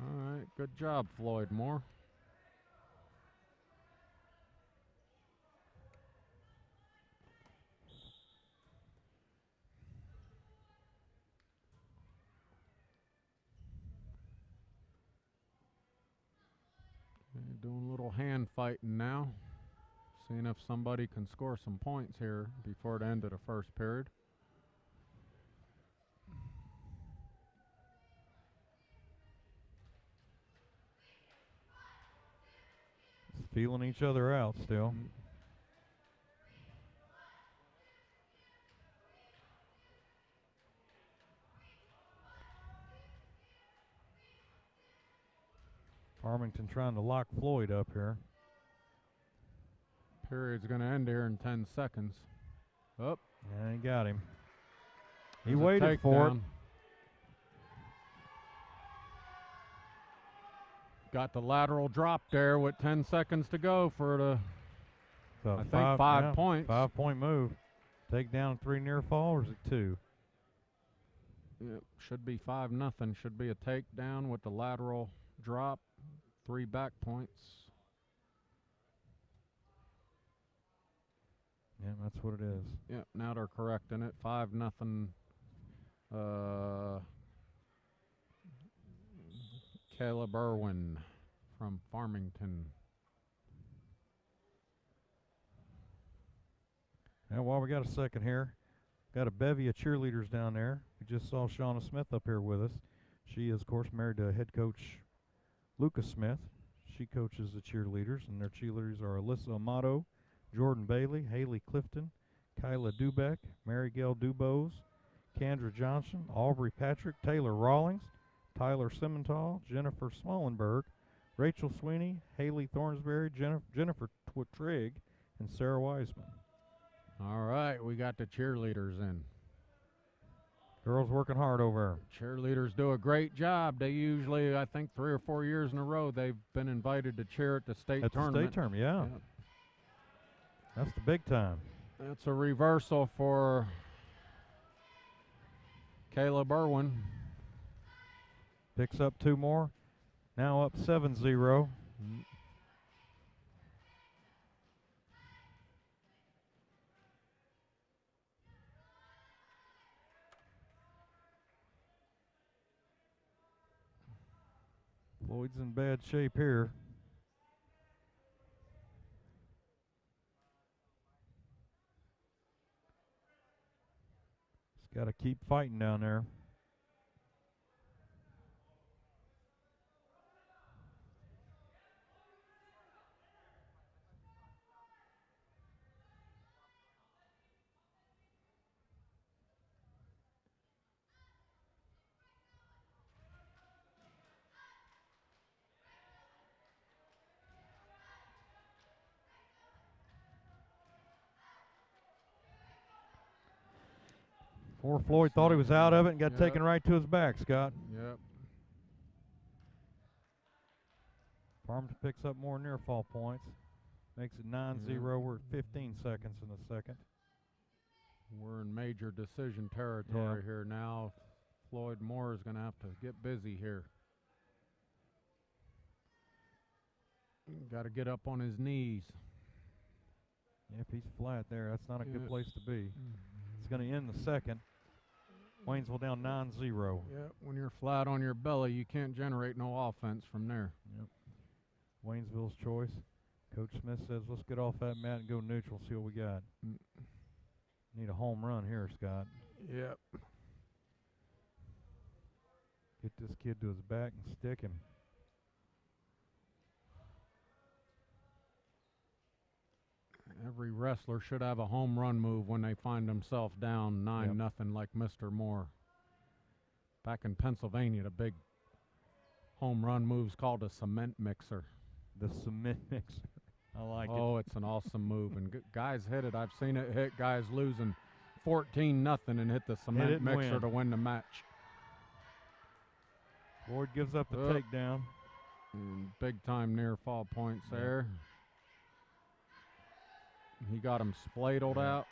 All right, good job, Floyd Moore. Doing a little hand fighting now. Seeing if somebody can score some points here before the end of the first period.
Feeling each other out still. Farmington trying to lock Floyd up here.
Period's going to end here in 10 seconds. Oh.
Yeah, he got him. He waited for it.
Got the lateral drop there with 10 seconds to go for I think 5 points.
5-point move. Take down 3 near fall, or is it 2?
Yep, should be 5-0. Should be a takedown with the lateral drop. 3 back points.
Yeah, that's what it is.
Yep, now they're correcting it. 5-0. Caleb Irwin from Farmington.
Now, while we got a second here, got a bevy of cheerleaders down there. We just saw Shauna Smith up here with us. She is, of course, married to head coach Lucas Smith. She coaches the cheerleaders, and their cheerleaders are Alyssa Amato, Jordan Bailey, Haley Clifton, Kyla Dubeck, Mary Gail Dubose, Kendra Johnson, Aubrey Patrick, Taylor Rawlings, Tyler Simmenthal, Jennifer Smallenberg, Rachel Sweeney, Haley Thornsberry, Jennifer Trigg, and Sarah Wiseman.
All right, we got the cheerleaders in.
Girls working hard over there.
Cheerleaders do a great job. They usually, I think, 3 or 4 years in a row, they've been invited to cheer at the state tournament.
At the state tournament, yeah. That's the big time.
That's a reversal for Caleb Irwin.
Picks up 2 more. Now up 7-0. Floyd's in bad shape here. He's got to keep fighting down there. Poor Floyd thought he was out of it and got taken right to his back, Scott.
Yep.
Farmington picks up more near fall points. Makes it 9-0. We're at 15 seconds in the second.
We're in major decision territory here now. Floyd Moore is going to have to get busy here. Got to get up on his knees.
If he's flat there, that's not a good place to be. It's going to end the second. Waynesville down 9-0.
Yep, when you're flat on your belly, you can't generate no offense from there.
Yep. Waynesville's choice. Coach Smith says, let's get off that mat and go neutral, see what we got. Need a home run here, Scott.
Yep.
Get this kid to his back and stick him.
Every wrestler should have a home run move when they find themselves down 9-0 like Mr. Moore. Back in Pennsylvania, the big home run move's called a cement mixer.
The cement mixer. I like it.
Oh, it's an awesome move. And guys hit it. I've seen it hit guys losing 14-0 and hit the cement mixer to win the match.
Floyd gives up the takedown.
Big time near fall points there. He got him spladled out.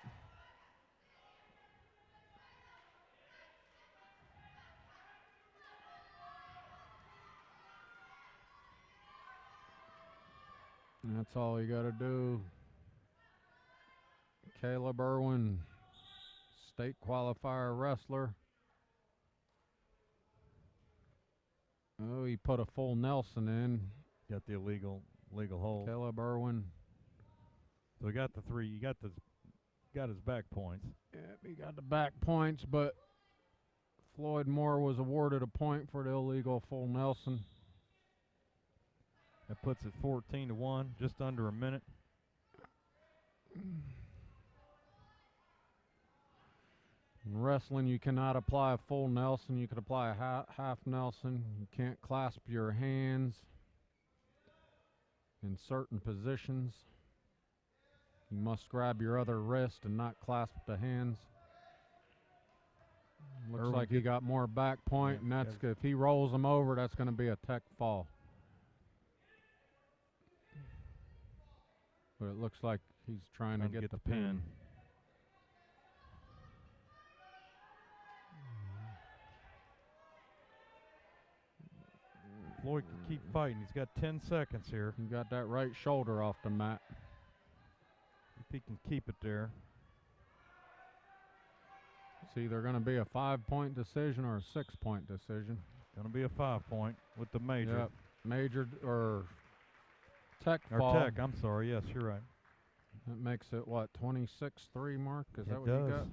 And that's all you got to do. Caleb Irwin, state qualifier wrestler. Oh, he put a full Nelson in.
Got the illegal hold.
Caleb Irwin.
So he got the three. You got his back points.
Yep, he got the back points, but Floyd Moore was awarded a point for the illegal full Nelson.
That puts it 14-1, just under a minute.
In wrestling, you cannot apply a full Nelson. You could apply a half Nelson. You can't clasp your hands in certain positions. You must grab your other wrist and not clasp the hands. Looks like he got more back point, and that's if he rolls him over, that's going to be a tech fall. But it looks like he's trying to get the pin.
Floyd can keep fighting. He's got 10 seconds here.
He got that right shoulder off the mat.
If he can keep it there.
It's either going to be a 5-point decision or a 6-point decision.
Going to be a 5-point with the major.
Yep. Major or tech
or
fall.
Tech, I'm sorry. Yes, you're right.
That makes it, what, 26-3, Mark? Is that what
does.
you got?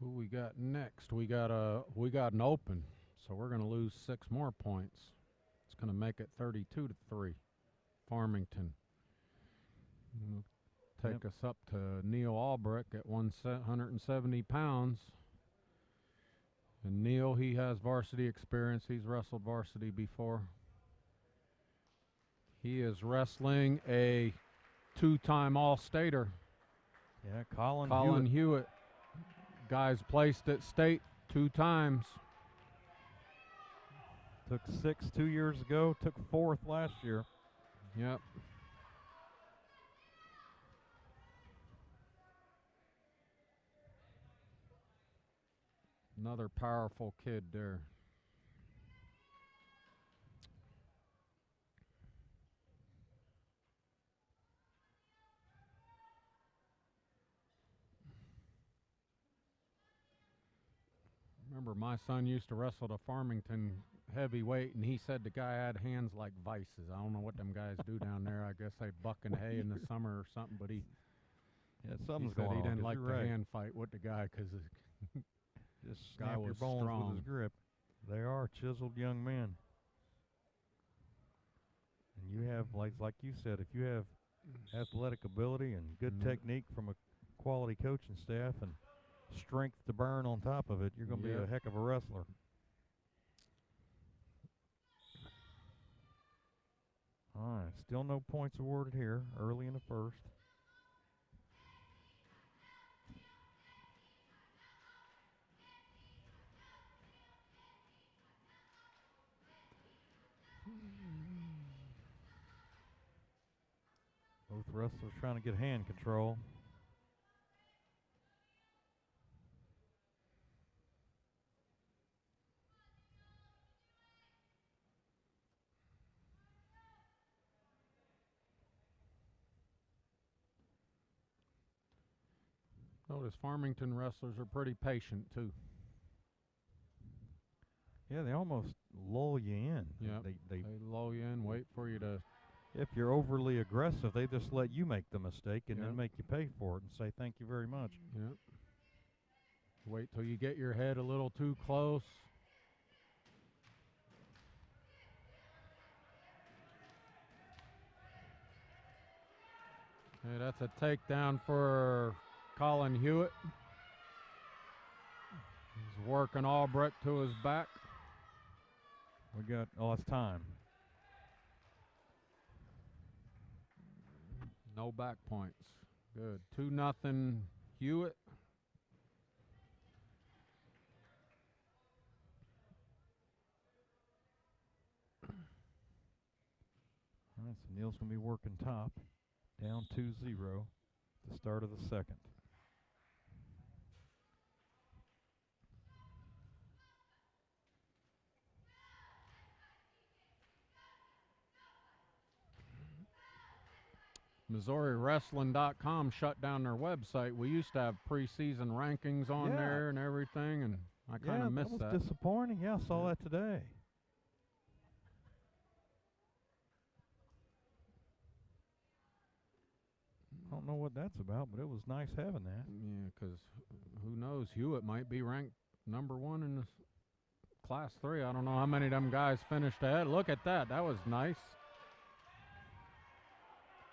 Who we got next? We got an open, so we're going to lose 6 more points. It's going to make it 32-3. Farmington. Take us up to Neil Albrecht at 170 pounds. And Neil, he has varsity experience. He's wrestled varsity before. He is wrestling a 2-time All-Stater.
Yeah, Colin
Hewitt. Guys placed at state 2 times.
Took 6 2 years ago. Took 4th last year.
Yep. Another powerful kid there. Remember, my son used to wrestle the Farmington heavyweight, and he said the guy had hands like vices. I don't know what them guys do down there. I guess they bucking hay in the summer or something, but
something's going on.
He didn't like the hand fight with the guy because
just snap your bones with his grip. They are chiseled young men. And you have, like you said, if you have athletic ability and good technique from a quality coaching staff and strength to burn on top of it, you're going to be a heck of a wrestler. All right, still no points awarded here early in the first. Both wrestlers trying to get hand control.
Notice Farmington wrestlers are pretty patient too.
Yeah, they almost lull you in.
Yeah, they lull you in, wait for you to.
If you're overly aggressive, they just let you make the mistake and then make you pay for it and say thank you very much.
Yep. Wait till you get your head a little too close. Hey, that's a takedown for Colin Hewitt. He's working Albrecht to his back.
We got, it's time.
No back points. Good. 2-0 Hewitt.
All right, so Neil's going to be working top. Down 2-0 at the start of the second.
MissouriWrestling.com shut down their website. We used to have preseason rankings on there and everything, and I kind of missed that.
That was disappointing. Yeah, I saw that today. I don't know what that's about, but it was nice having that.
Yeah, because who knows? Hewitt might be ranked #1 in the Class 3. I don't know how many of them guys finished ahead. Look at that. That was nice.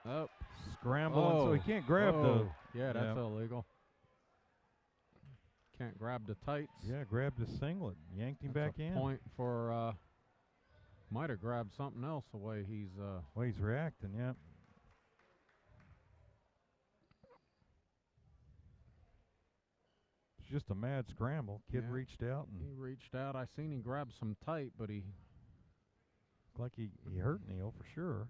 Oh.
Scrambling, so he can't grab the...
Yeah, that's illegal. Can't grab the tights.
Yeah, grabbed his singlet. Yanked him back in.
Point for... might have grabbed something else the way he's...
way he's reacting, yeah. It's just a mad scramble. Kid reached out. And
he reached out. I seen he grabbed some tight, but he...
Looked like he hurt Neil for sure.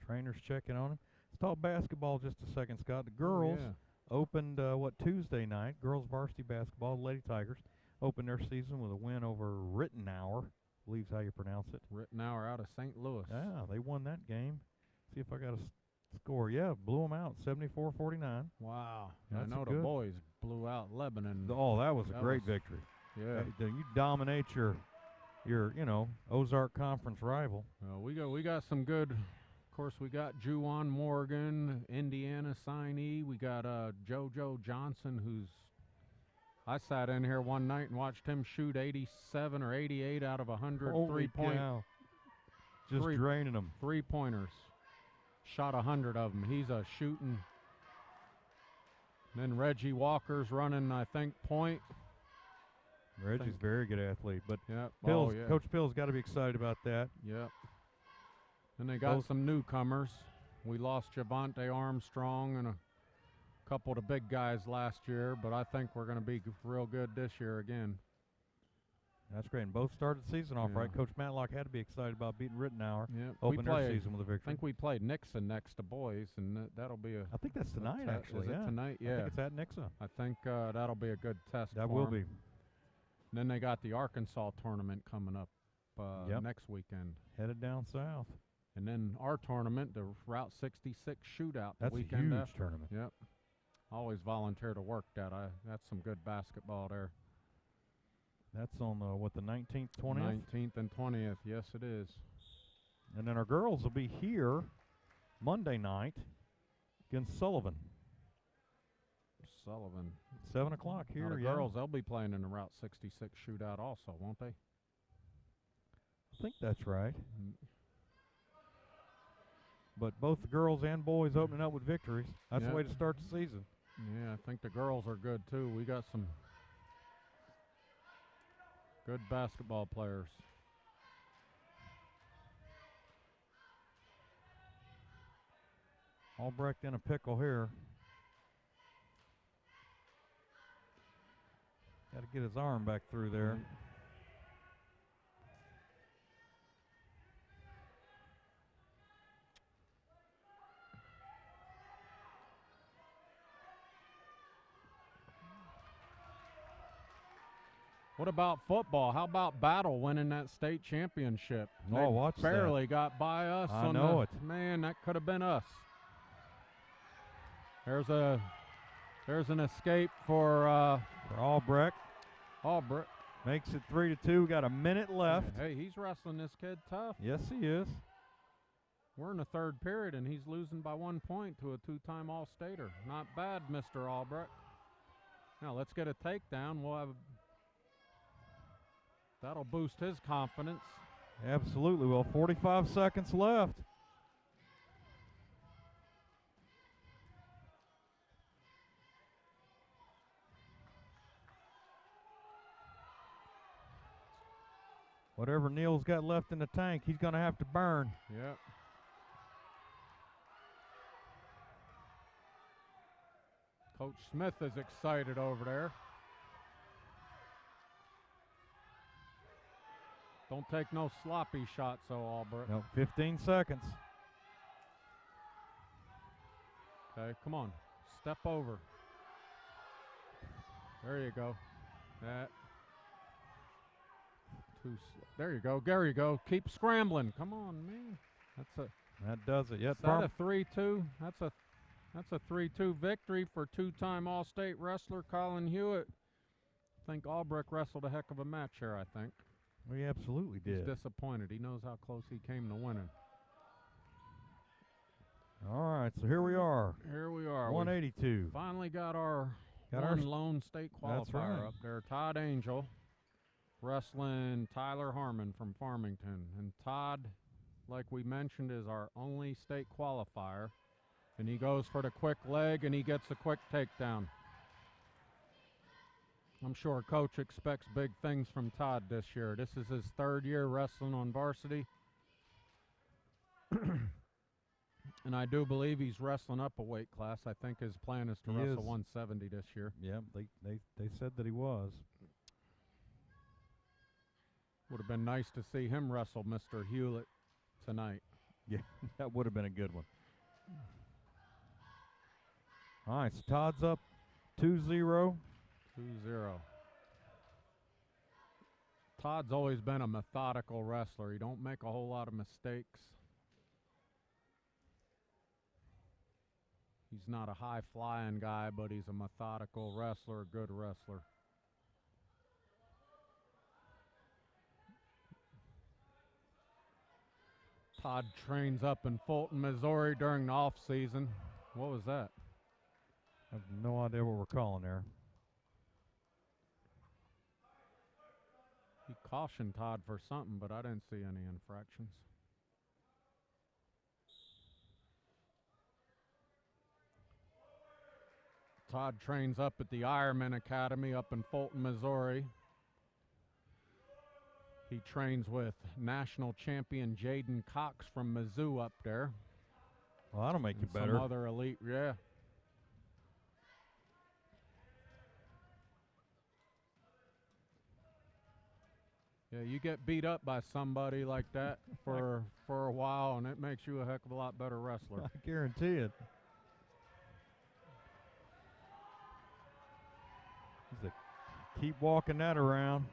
Trainers checking on him. Let's talk basketball just a second, Scott. The girls opened, Tuesday night. Girls varsity basketball, the Lady Tigers, opened their season with a win over Rittenauer. I believe is how you pronounce it.
Rittenauer out of St. Louis.
Yeah, they won that game. See if I got a score. Yeah, blew them out, 74-49.
Wow.
That's
I know the boys blew out Lebanon.
Oh, that was a great victory.
Yeah.
You dominate your Ozark Conference rival.
We got some good. Of course, we got Juwan Morgan, Indiana signee. We got JoJo Johnson, who's... I sat in here one night and watched him shoot 87 or 88 out of 100 3-point.
Just draining them.
3-pointers. Shot 100 of them. He's a shooting. And then Reggie Walker's running, I think, point.
Reggie's a very good athlete, but
Pills,
Coach Pill's got to be excited about that.
Yep. And they got some newcomers. We lost Javante Armstrong and a couple of the big guys last year, but I think we're going to be real good this year again.
That's great. And both started the season off right. Coach Matlock had to be excited about beating Rittenauer.
Yep.
Open their season with a victory.
I think we played Nixa next to boys, and that'll be a...
I think that's tonight, actually.
Is it tonight? Yeah.
I think it's at Nixa.
I think that'll be a good test
That will be.
And then they got the Arkansas tournament coming up next weekend.
Headed down south.
And then our tournament, the Route 66 shootout.
That's
the weekend
a huge tournament.
Yep. Always volunteer to work that. That's some good basketball there.
That's on the 19th, 20th?
19th and 20th. Yes, it is.
And then our girls will be here Monday night against Sullivan. 7 o'clock here.
Now the girls, they'll be playing in the Route 66 shootout also, won't they?
I think that's right. But both the girls and boys opening up with victories. That's the way to start the season.
Yeah, I think the girls are good too. We got some Good basketball players.
Albrecht in a pickle here. Got to get his arm back through there.
What about football? How about Battle winning that state championship?
Oh, watch that.
Barely got by us.
I know it.
Man, that could have been us. There's an escape for
Albrecht.
Albrecht
makes it 3-2. Got a minute left.
Hey, he's wrestling this kid tough.
Yes, he is.
We're in the third period, and he's losing by 1 point to a two-time All-Stater. Not bad, Mr. Albrecht. Now let's get a takedown. That'll boost his confidence.
Absolutely. Well, 45 seconds left. Whatever Neil's got left in the tank, he's going to have to burn.
Yep. Coach Smith is excited over there. Don't take no sloppy shots, though, Albrecht.
No, 15 seconds.
Okay, come on. Step over. There you go. There you go. There you go. Keep scrambling. Come on, man.
That does it. Yep.
Is that a 3-2? That's a 3-2 victory for two-time All-State wrestler Colin Hewitt. I think Albrecht wrestled a heck of a match here, I think.
We absolutely did.
He's disappointed. He knows how close he came to winning.
All right, so here we are.
Here we are.
182.
We finally got our lone state qualifier
right.
up there. Todd Angel wrestling Tyler Harmon from Farmington. And Todd, like we mentioned, is our only state qualifier. And he goes for the quick leg, and he gets a quick takedown. I'm sure Coach expects big things from Todd this year. This is his third year wrestling on varsity. And I do believe he's wrestling up a weight class. I think his plan is to wrestle 170 this year.
Yeah, they said that he was.
Would have been nice to see him wrestle Mr. Hewlett tonight.
Yeah, that would have been a good one. All right, so Todd's up 2-0.
2-0. Todd's always been a methodical wrestler. He don't make a whole lot of mistakes. He's not a high-flying guy, but he's a methodical wrestler, a good wrestler. Todd trains up in Fulton, Missouri during the off-season. What was that?
I have no idea what we're calling there.
He cautioned Todd for something, but I didn't see any infractions. Todd trains up at the Ironman Academy up in Fulton, Missouri. He trains with national champion Jaden Cox from Mizzou up there.
Well, that'll make you better.
Some other elite, yeah. Yeah, you get beat up by somebody like that for a while, and it makes you a heck of a lot better wrestler.
I guarantee it. Keep walking that around.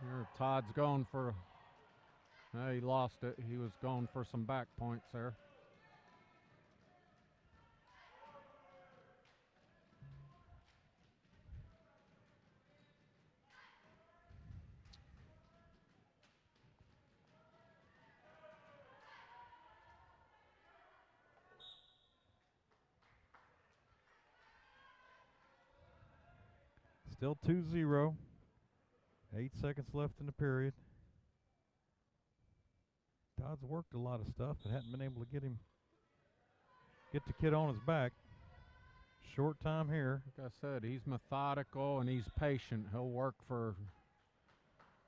Here, Todd's going for. He lost it. He was going for some back points there.
Still 2-0. 8 seconds left in the period. Todd's worked a lot of stuff but hadn't been able to get the kid on his back. Short time here.
Like I said, he's methodical and he's patient. He'll work for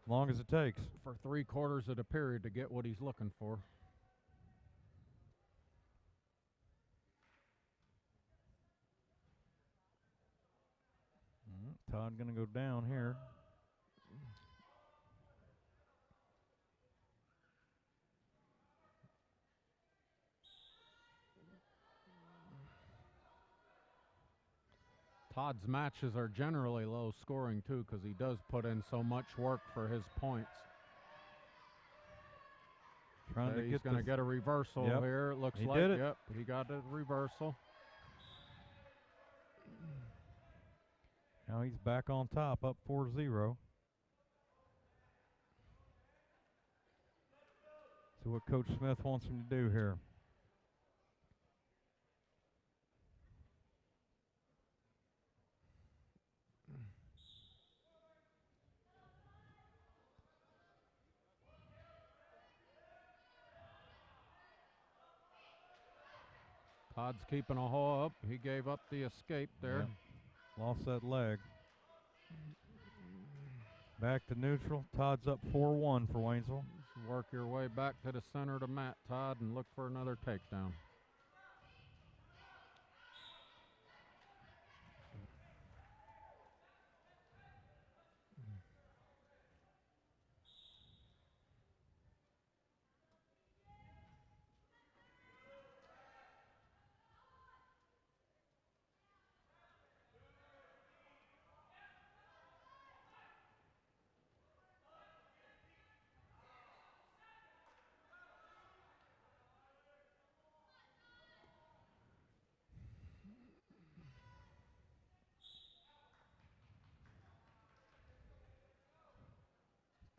long as it takes.
For 3/4 of the period to get what he's looking for.
Todd going to go down here.
Todd's matches are generally low scoring too, because he does put in so much work for his points. He's going to get a reversal here. It looks like. Yep, he got a reversal.
Now he's back on top, up 4-0. See what Coach Smith wants him to do here.
Todd's keeping a haul up. He gave up the escape there.
Yeah. Lost that leg. Back to neutral. Todd's up 4-1 for Waynesville.
Work your way back to the center of the mat, Todd, and look for another takedown.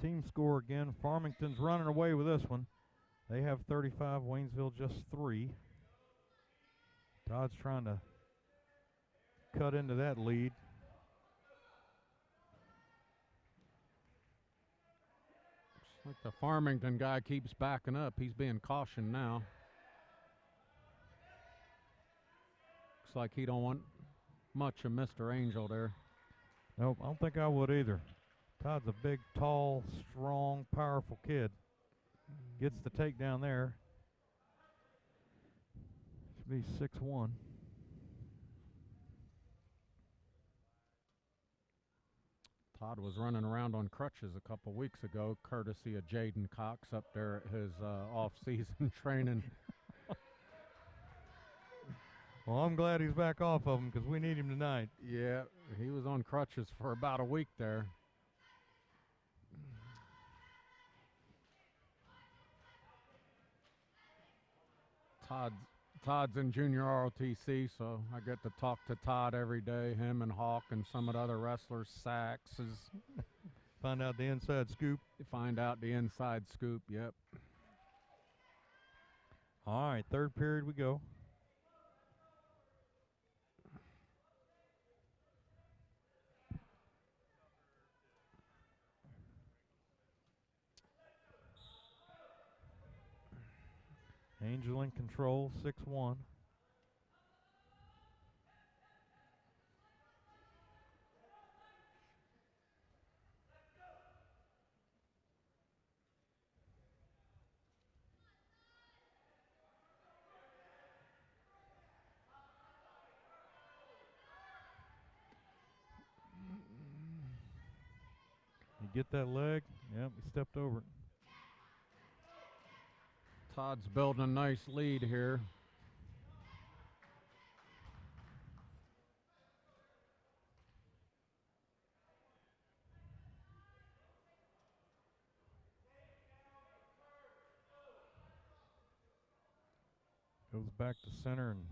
Team score again. Farmington's running away with this one. They have 35, Waynesville just 3. Todd's trying to cut into that lead.
Looks like the Farmington guy keeps backing up. He's being cautioned now. Looks like he don't want much of Mr. Angel there.
Nope, I don't think I would either. Todd's a big, tall, strong, powerful kid. Gets the takedown there. Should be 6-1.
Todd was running around on crutches a couple weeks ago, courtesy of Jaden Cox up there at his off-season training.
Well, I'm glad he's back off of them because we need him tonight.
Yeah, he was on crutches for about a week there. Todd's in junior ROTC, so I get to talk to Todd every day, him and Hawk and some of the other wrestlers, Sachs.
Find out the inside scoop.
Find out the inside scoop, yep.
All right, third period we go. Angel in control, 6-1. You get that leg? Yep, he stepped over it.
Todd's building a nice lead here.
Goes back to center, and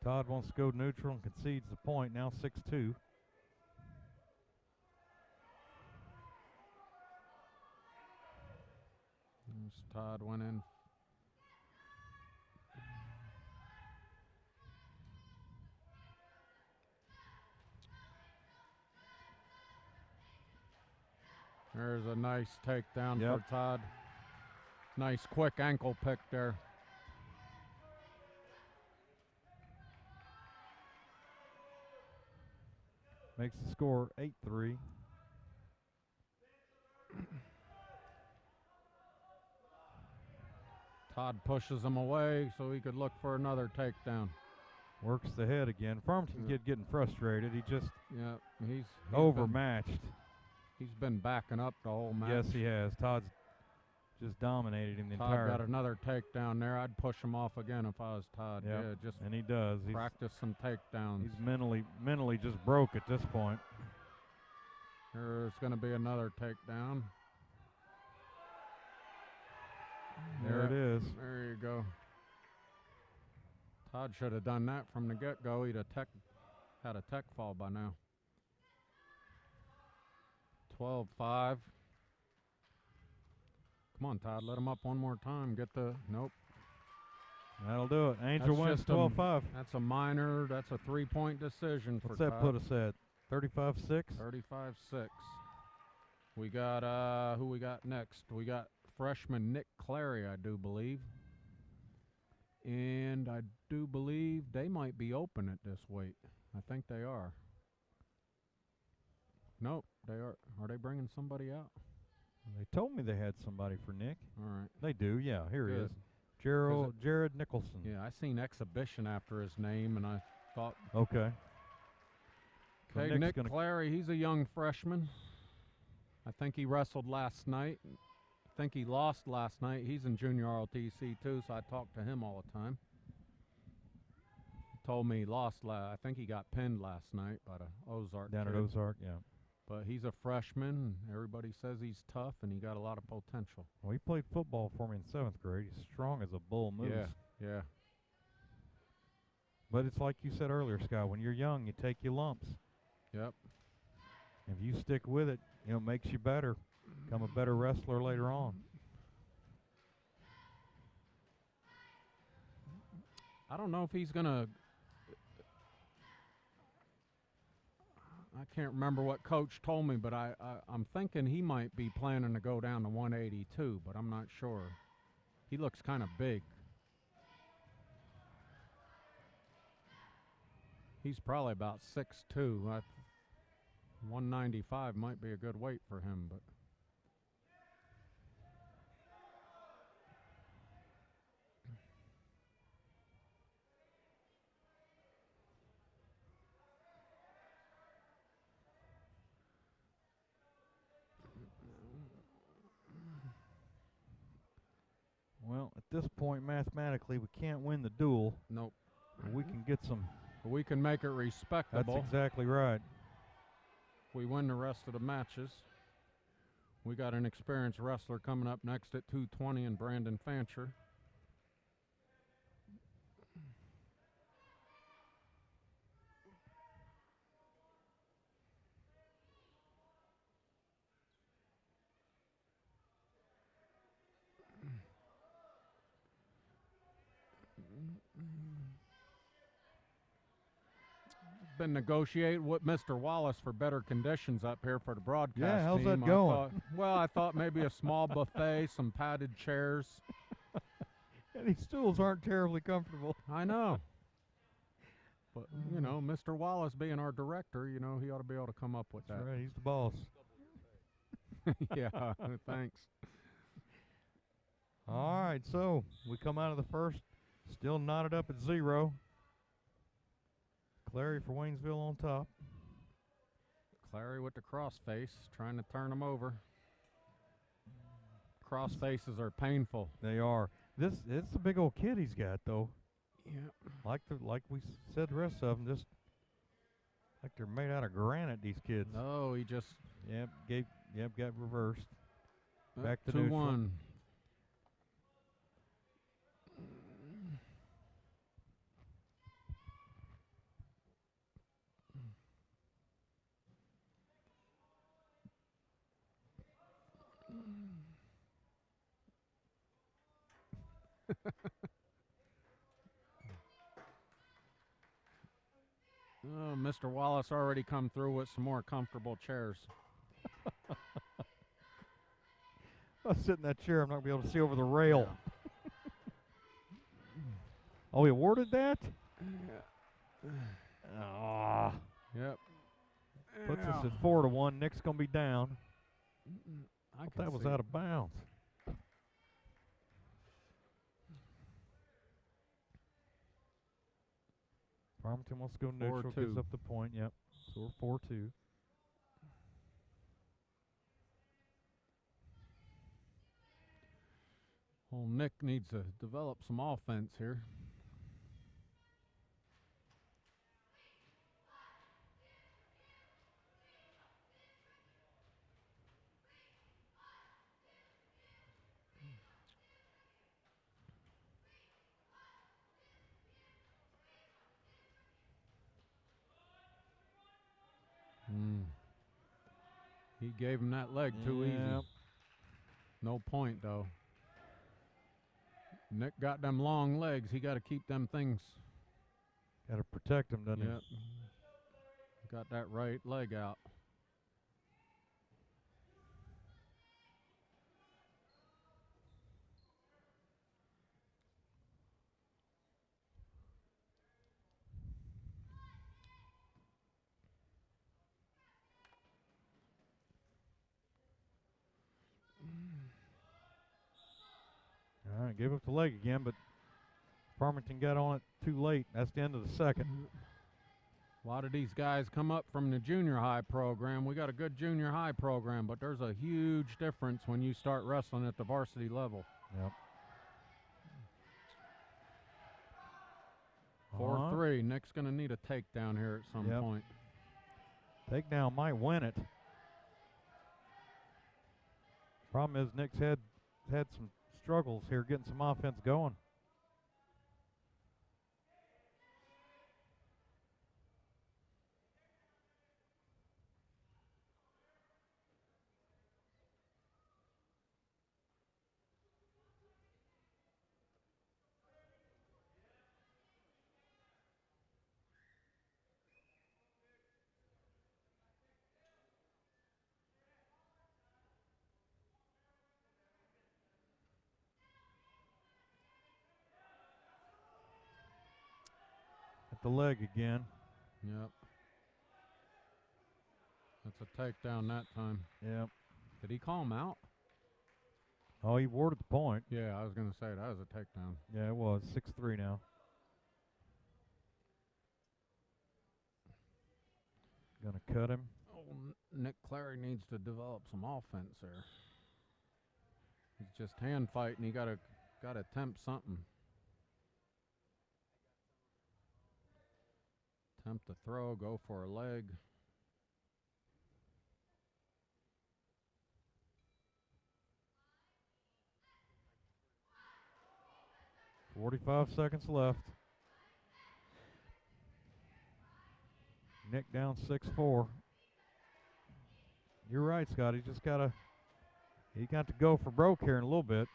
Todd wants to go neutral and concedes the point. Now 6-2.
Todd went in. There's a nice takedown for Todd. Nice quick ankle pick there.
Makes the score 8-3.
Todd pushes him away so he could look for another takedown.
Works the head again. Farmington kid getting frustrated. He just
he's
overmatched.
He's been backing up the whole match.
Yes, he has. Todd's just dominated him the entire.
Todd got another takedown there. I'd push him off again if I was Todd.
Yep.
Yeah, just
and he does.
Practice some takedowns.
He's mentally just broke at this point.
There's going to be another takedown.
There it is.
There you go. Todd should have done that from the get-go. He'd have had a tech fall by now. 12-5. Come on, Todd. Let him up one more time. Get the nope.
That'll do it. Angel wins 12-5.
That's a minor. That's a 3-point decision for Todd.
What's that put us at? 35-6?
35-6. We got who we got next? We got freshman Nick Clary, I do believe. And I do believe they might be open at this weight. I think they are. Nope, they are. Are they bringing somebody out?
They told me they had somebody for Nick.
All right.
They do, yeah. Here
Good.
he is. Jared Nicholson.
Yeah, I seen exhibition after his name, and I thought.
Okay.
Okay, Nick Clary, he's a young freshman. I think he wrestled last night. I think he lost last night. He's in junior ROTC too, so I talked to him all the time. He told me he lost. I think he got pinned last night by the Ozark
down
kid.
at Ozark, yeah.
But he's a freshman. Everybody says he's tough, and he got a lot of potential.
Well, he played football for me in 7th grade. He's strong as a bull moose.
Yeah.
But it's like you said earlier, Scott, when you're young, you take your lumps.
Yep.
If you stick with it, it makes you better. Become a better wrestler later on.
I don't know if he's going to... I can't remember what Coach told me, but I'm thinking he might be planning to go down to 182, but I'm not sure. He looks kind of big. He's probably about 6'2". 195 might be a good weight for him, but...
Well, at this point, mathematically, we can't win the duel.
Nope.
We can get some...
We can make it respectable.
That's exactly right.
If we win the rest of the matches. We got an experienced wrestler coming up next at 220 in Brandon Fancher. Been negotiating with Mr. Wallace for better conditions up here for the broadcast team.
Yeah, how's that going?
I thought maybe a small buffet, some padded chairs.
And these stools aren't terribly comfortable.
I know. But, you know, Mr. Wallace being our director, you know, he ought to be able to come up with that.
That's right, he's the boss.
Yeah, thanks.
All right, so we come out of the first, still knotted up at 0. Clary for Waynesville on top.
Clary with the cross face, trying to turn him over. Cross faces are painful.
They are. It's a big old kid he's got, though.
Yeah.
Like we said, the rest of them just like they're made out of granite. These kids.
No, he just.
Got reversed. Back to
2-1. Oh, Mr. Wallace already come through with some more comfortable chairs.
I'll sit in that chair. I'm not going to be able to see over the rail. Oh, he awarded that? Ah.
Yep.
Puts us at 4-1. Nick's going to be down.
I
thought that was out of bounds. Farmington wants to go neutral, gives up the point. Yep. So we're 4-2.
Well, Nick needs to develop some offense here. He gave him that leg too easy. No point, though. Nick got them long legs. He got to keep them things.
Got to protect him, doesn't he?
Got that right leg out.
All right, gave up the leg again, but Farmington got on it too late. That's the end of the second.
A lot of these guys come up from the junior high program. We got a good junior high program, but there's a huge difference when you start wrestling at the varsity level.
Yep.
4-3. Nick's going to need a takedown here at some point.
Takedown might win it. Problem is Nick's had some struggles here getting some offense going. The leg again.
Yep. That's a takedown that time.
Yep.
Did he call him out?
Oh, he awarded the point.
Yeah, I was going to say that was a takedown.
Yeah, it was. 6-3 now. Gonna cut him.
Oh, Nick Clary needs to develop some offense there. He's just hand fighting. He gotta attempt something. Attempt to throw, go for a leg.
$45 seconds left. Nick down 6-4. You're right, Scott. He got to go for broke here in a little bit.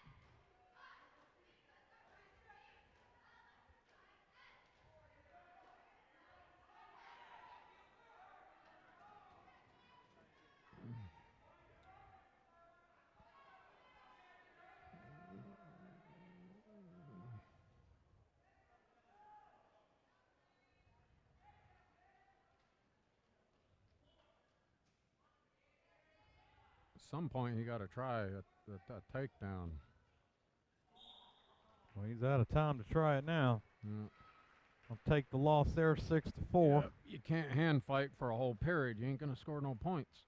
At some point, he got to try a takedown.
Well, he's out of time to try it now.
Yeah.
I'll take the loss there, 6-4.
Yeah, you can't hand fight for a whole period. You ain't going to score no points.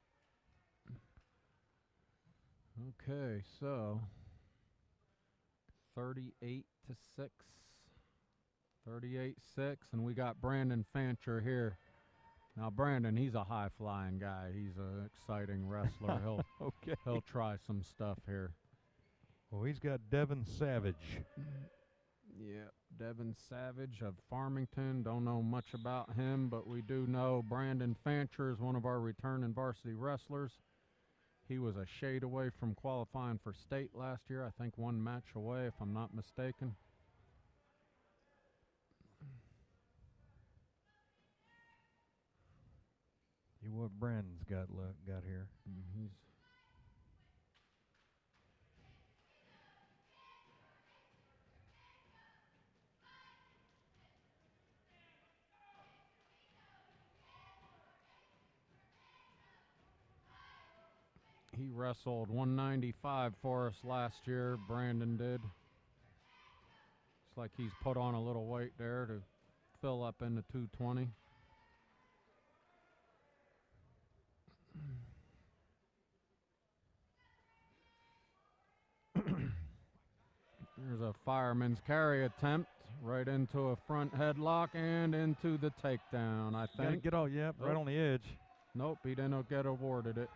Okay, so 38-6. 38-6, and we got Brandon Fancher here. Now, Brandon, he's a high-flying guy. He's an exciting wrestler. He'll try some stuff here.
Well, he's got Devin Savage.
Yeah, Devin Savage of Farmington. Don't know much about him, but we do know Brandon Fancher is one of our returning varsity wrestlers. He was a shade away from qualifying for state last year. I think one match away, if I'm not mistaken.
See what Brandon's got here.
He wrestled 195 for us last year, Brandon did. It's like he's put on a little weight there to fill up into 220. There's a fireman's carry attempt right into a front headlock and into the takedown, I think.
Gotta get all, yep, right on the edge.
Nope, he didn't get awarded it.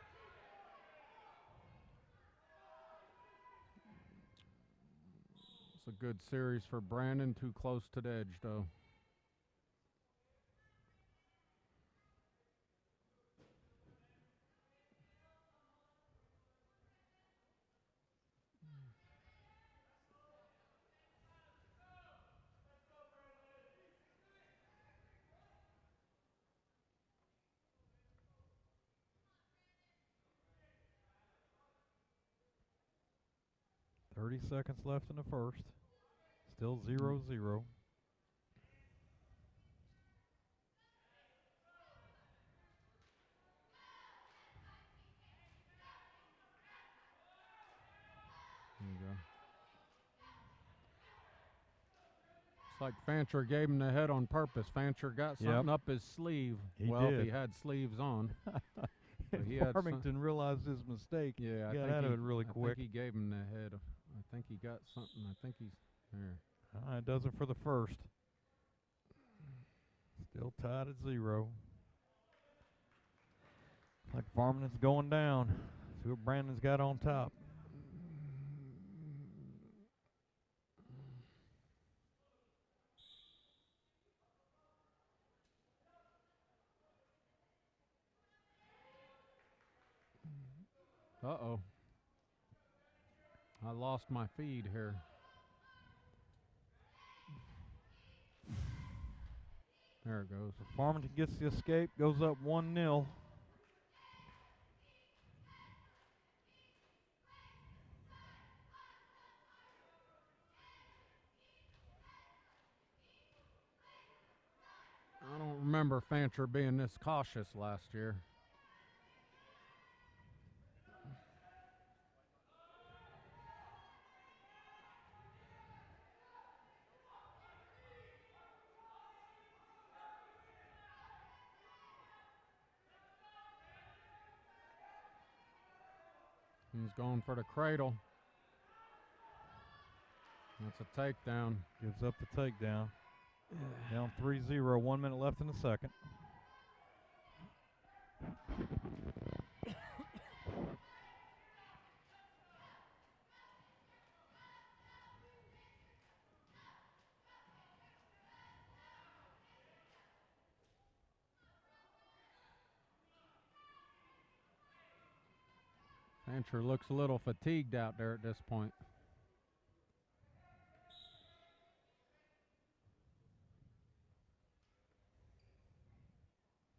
It's a good series for Brandon, too close to the edge, though.
.30 seconds left in the first. Still 0-0.
There you go. It's like Fancher gave him the head on purpose. Fancher got something up his sleeve.
He
well,
did.
if he had sleeves on.
Farmington realized his mistake.
Yeah,
got out of it really quick.
I think he gave him the head. I think he got something. I think he's there.
It does it for the first. Still tied at 0. Like Farmington's going down. See what Brandon's got on top.
Uh-oh. I lost my feed here. There it goes.
Farmington gets the escape, goes up 1-0.
I don't remember Fancher being this cautious last year. He's going for the cradle. That's a takedown.
Gives up the takedown. Down 3-0, 1 minute left in the second.
Fancher looks a little fatigued out there at this point.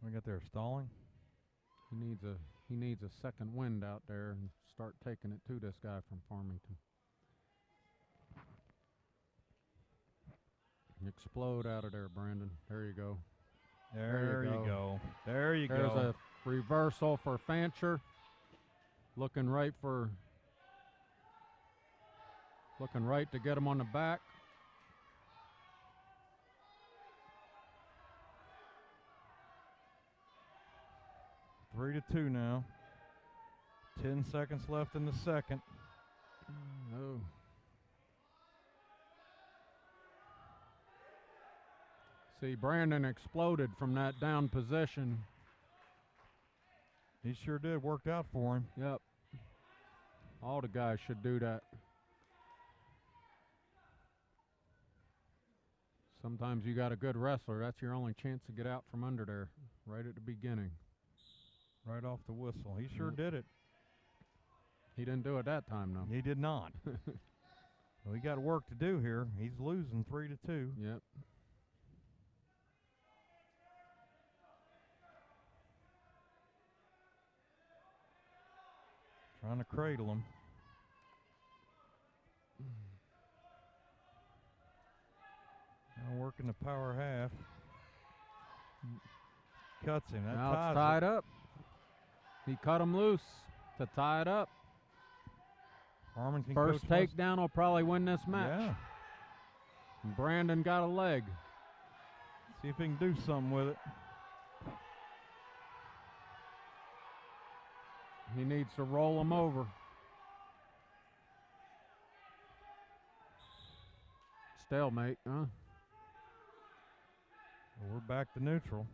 We got there stalling.
He needs a second wind out there and start taking it to this guy from Farmington. Explode out of there, Brandon. There you go.
There you go.
There's a reversal for Fancher. Looking right to get him on the back.
3-2 now. 10 seconds left in the second.
Oh. See, Brandon exploded from that down position.
He sure did. Worked out for him.
Yep. All the guys should do that. Sometimes you got a good wrestler. That's your only chance to get out from under there right at the beginning.
Right off the whistle. He sure did it.
He didn't do it that time, though.
He did not. Well, he got work to do here. He's losing 3-2.
Yep.
Trying to cradle him. Now working the power half. Cuts him. That
now it's tied up. He cut him loose. to tie it up.
Farmington
First takedown will probably win this match.
Yeah.
And Brandon got a leg.
See if he can do something with it.
He needs to roll him over. Stalemate, huh?
Well, we're back to neutral.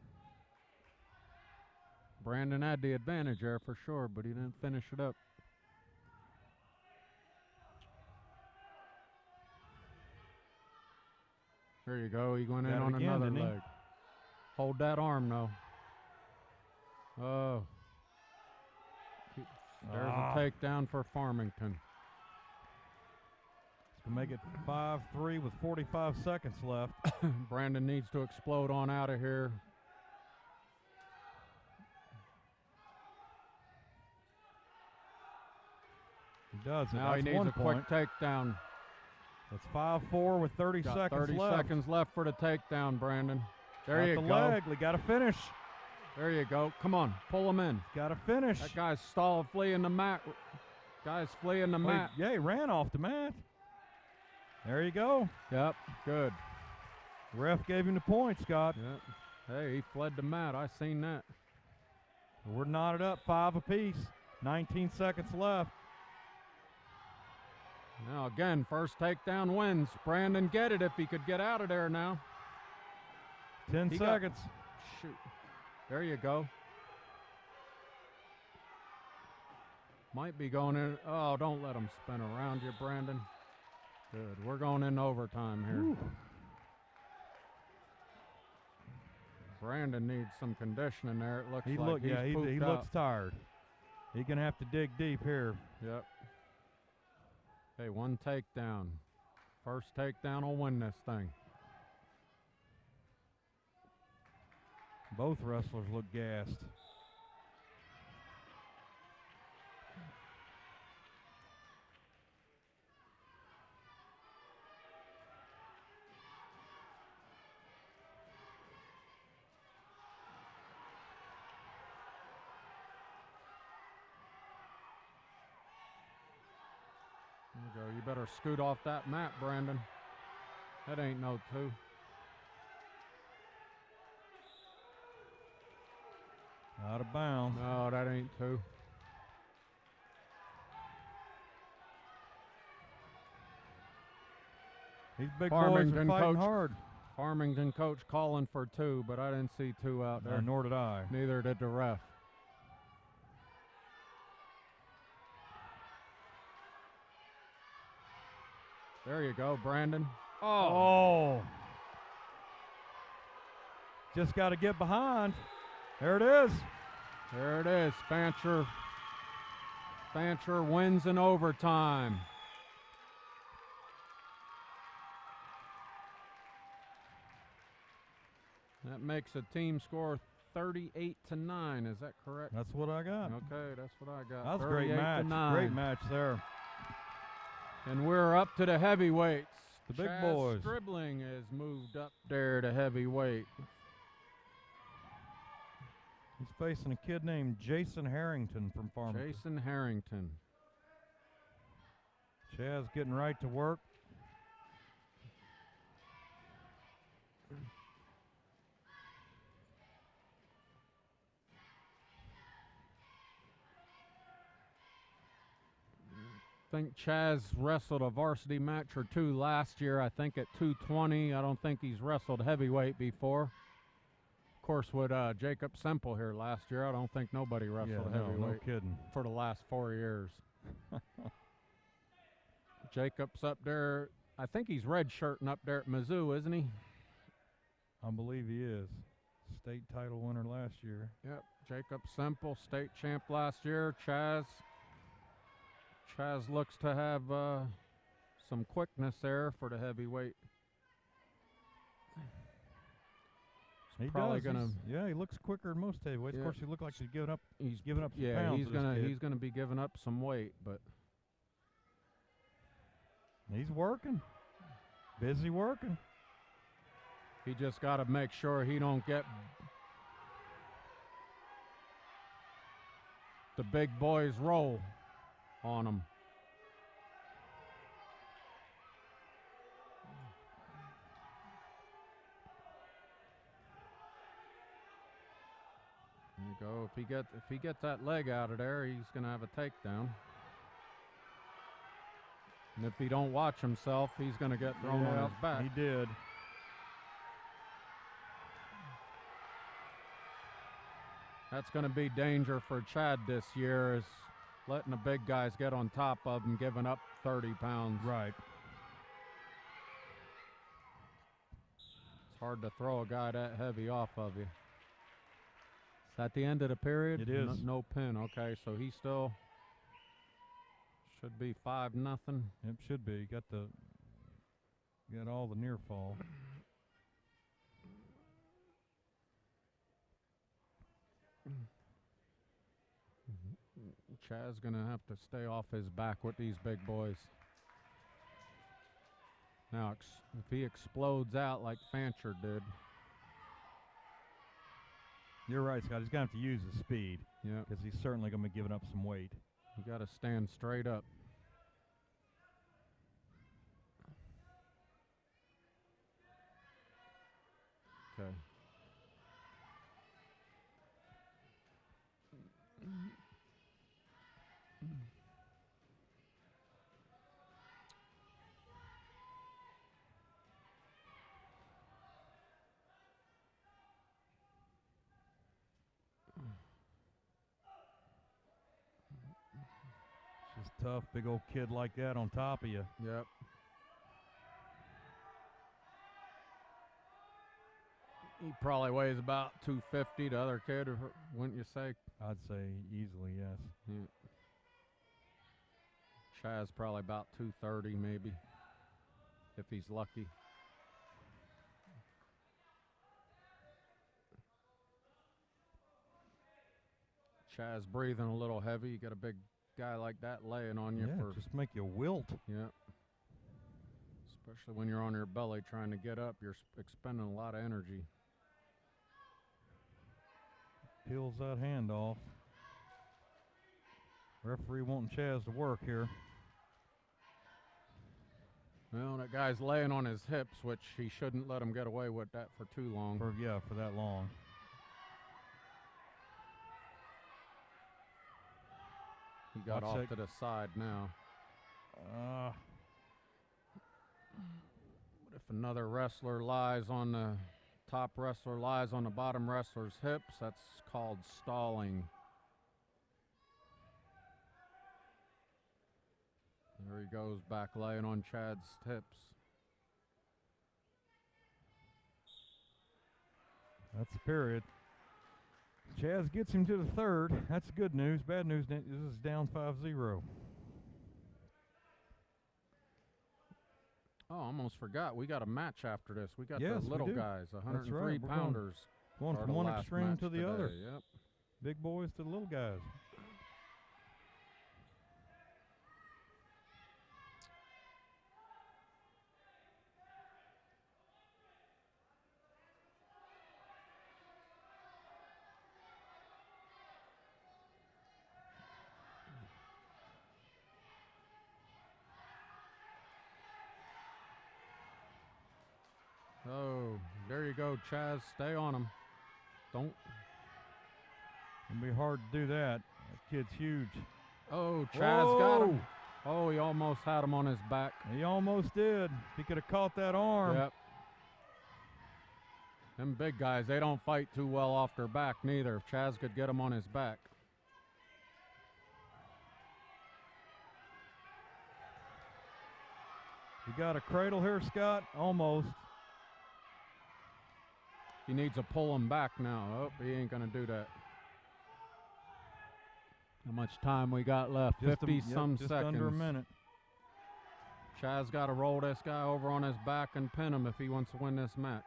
Brandon had the advantage there for sure, but he didn't finish it up. There you go. He went in on another leg. Hold that arm, though. Oh. There's a takedown for Farmington.
To make it 5-3 with 45 seconds left.
Brandon needs to explode on out of here.
He does.
Now he needs a quick takedown.
It's 5-4 with 30 seconds
30
left.
seconds left for the takedown, Brandon. There you go.
Leg. We got to finish.
There you go. Come on, pull him in.
Got to finish.
That guy's fleeing the mat. Guy's fleeing the mat.
Yeah, he ran off the mat. There you go.
Yep, good.
Ref gave him the point, Scott.
Yep. Hey, he fled the mat. I seen that.
We're knotted up, 5 apiece. 19 seconds left.
Now again, first takedown wins. Brandon get it if he could get out of there now.
10 seconds.
Shoot. There you go. Might be going in. Oh, don't let him spin around you, Brandon. Good. We're going in overtime here.
Whew.
Brandon needs some conditioning there. It looks
he
like
he looks tired. He's going to have to dig deep here.
Yep. Okay, one takedown. First takedown will win this thing.
Both wrestlers look gassed.
There you go. You better scoot off that mat, Brandon. That ain't no 2.
Out of bounds.
No, that ain't 2.
These big boys are fighting
coach,
hard.
Farmington coach calling for 2, but I didn't see 2 out there.
Nor did I.
Neither did the ref. There you go, Brandon.
Oh. Just got to get behind. There it is.
There it is. Fancher wins in overtime. That makes a team score 38-9. Is that correct?
That's what I got.
Okay, that's what I got.
That was a great match. Great match there.
And we're up to the heavyweights.
The big boys.
Stribling has moved up there to heavyweight.
He's facing a kid named Jason Harrington from Farmington.
Jason Harrington.
Chaz getting right to work.
I think Chaz wrestled a varsity match or 2 last year, I think at 220. I don't think he's wrestled heavyweight before. Of course, with Jacob Semple here last year, I don't think nobody wrestled heavyweight.
No kidding.
For the last 4 years. Jacob's up there. I think he's redshirting up there at Mizzou, isn't he?
I believe he is. State title winner last year.
Yep. Jacob Semple, state champ last year. Chaz looks to have some quickness there for the heavyweight.
He does. Yeah, he looks quicker than most heavyweights. Of course, he looks like he's giving up. He's giving up some pounds.
He's gonna be giving up some weight, but
he's working. Busy working.
He just got to make sure he don't get the big boys roll on them. There you go. If he gets that leg out of there, he's going to have a takedown. And if he don't watch himself, he's going to get thrown on his back.
He did.
That's going to be danger for Chad this year, is letting the big guys get on top of him, giving up 30 pounds.
Right.
It's hard to throw a guy that heavy off of you. Is that the end of the period?
It is.
No pin. Okay, so he still should be 5-0.
It should be. Got all the near fall.
Chad's going to have to stay off his back with these big boys. Now, if he explodes out like Fancher did.
You're right, Scott. He's going to have to use his speed.
Yeah.
Because he's certainly going to be giving up some weight.
You got to stand straight up. Okay.
It's just tough, big old kid like that on top of you.
Yep. He probably weighs about 250. The other kid, wouldn't you say?
I'd say easily, yes.
Yeah. Chaz probably about 230 maybe, if he's lucky. Chaz breathing a little heavy. You got a big guy like that laying on you for
just make you wilt.
Yeah. Especially when you're on your belly trying to get up, you're expending a lot of energy.
Peels that hand off. Referee wanting Chaz to work here.
Well, that guy's laying on his hips, which he shouldn't let him get away with that for too long.
For that long.
He got off to the side now. But if another wrestler lies on the top wrestler lies on the bottom wrestler's hips, that's called stalling. There he goes, back laying on Chad's hips.
That's the period. Chaz gets him to the third. That's good news. Bad news, this is down 5-0.
Oh, almost forgot. We got a match after this. We got the
Yes,
little
we do.
guys, 103
That's right.
pounders.
Going from one extreme to the other.
Yep.
Big boys to the little guys.
Oh, there you go, Chaz. Stay on him. Don't.
It'll be hard to do that. That kid's huge.
Oh, Chaz got him. Oh, he almost had him on his back.
He almost did. He could have caught that arm.
Yep. Them big guys, they don't fight too well off their back neither. If Chaz could get him on his back.
You got a cradle here, Scott? Almost.
He needs to pull him back now. Oh, he ain't going to do that. How much time we got left? 50-some
just
seconds.
Under a minute.
Chaz got to roll this guy over on his back and pin him if he wants to win this match.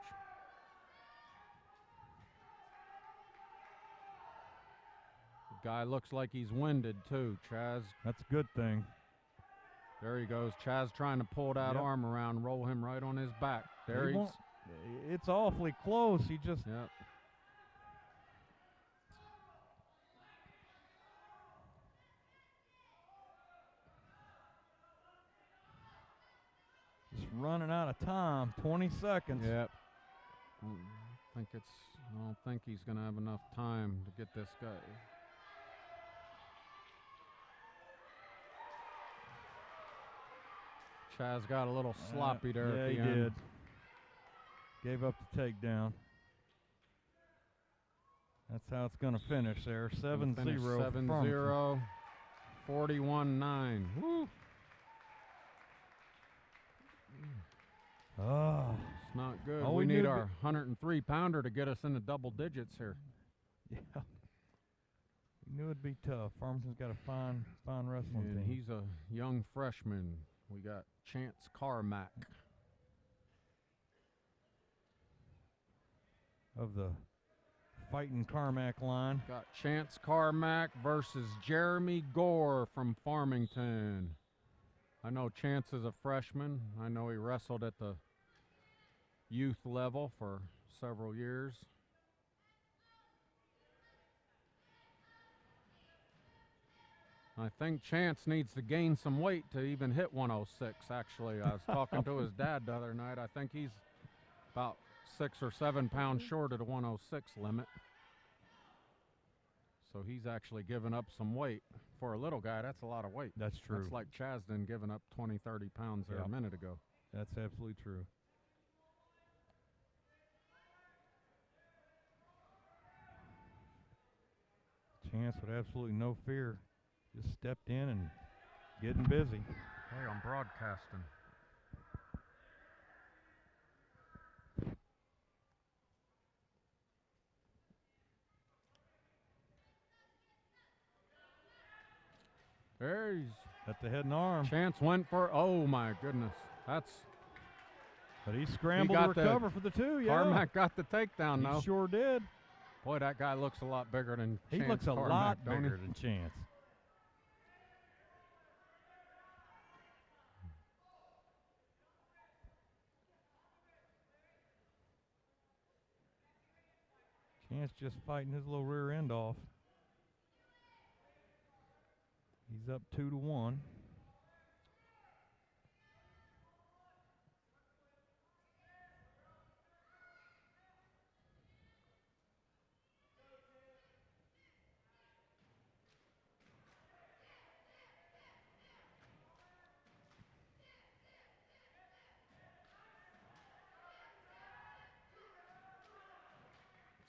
The guy looks like he's winded too, Chaz.
That's a good thing.
There he goes. Chaz trying to pull that arm around, roll him right on his back. There he's.
It's awfully close. He just.
Yep.
Just running out of time. 20 seconds.
Yep. I don't think he's going to have enough time to get this guy. Chaz got a little sloppy there at the end.
Yeah, he did. Gave up the takedown. That's how it's going to finish there. 7-0.
7-0. 41-9. Woo.
Oh.
It's not good. We need our 103-pounder to get us into double digits here.
Yeah. We knew it'd be tough. Farmington's got a fine wrestling team.
He's a young freshman. We got Chance Carmack.
Of the Fighting Carmack line.
Got Chance Carmack versus Jeremy Gore from Farmington. I know Chance is a freshman. I know he wrestled at the youth level for several years. I think Chance needs to gain some weight to even hit 106, actually. I was talking to his dad the other night. I think he's about 6 or 7 pounds short of the 106 limit. So he's actually given up some weight. For a little guy, that's a lot of weight.
That's true.
That's like Chasden giving up 20, 30 pounds there a minute ago.
That's absolutely true. Chance with absolutely no fear. Just stepped in and getting busy.
Hey, I'm broadcasting. There he's
at the head and arm.
Chance went for, oh my goodness. But
he scrambled to recover for the 2, yeah.
Carmack got the takedown, though.
He sure did.
Boy, that guy looks a lot bigger than Chance.
He looks a
Carmack,
lot bigger than Chance. Chance just fighting his little rear end off. He's up 2-1.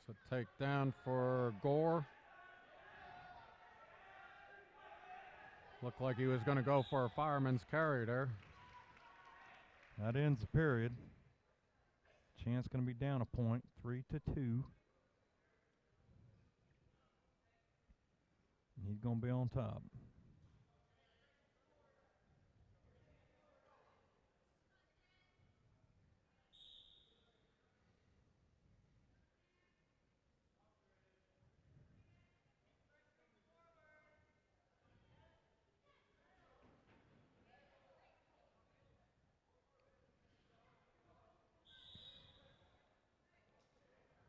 It's a takedown for Gore. Looked like he was going to go for a fireman's carry there.
That ends the period. Chance going to be down a point, 3-2. He's going to be on top.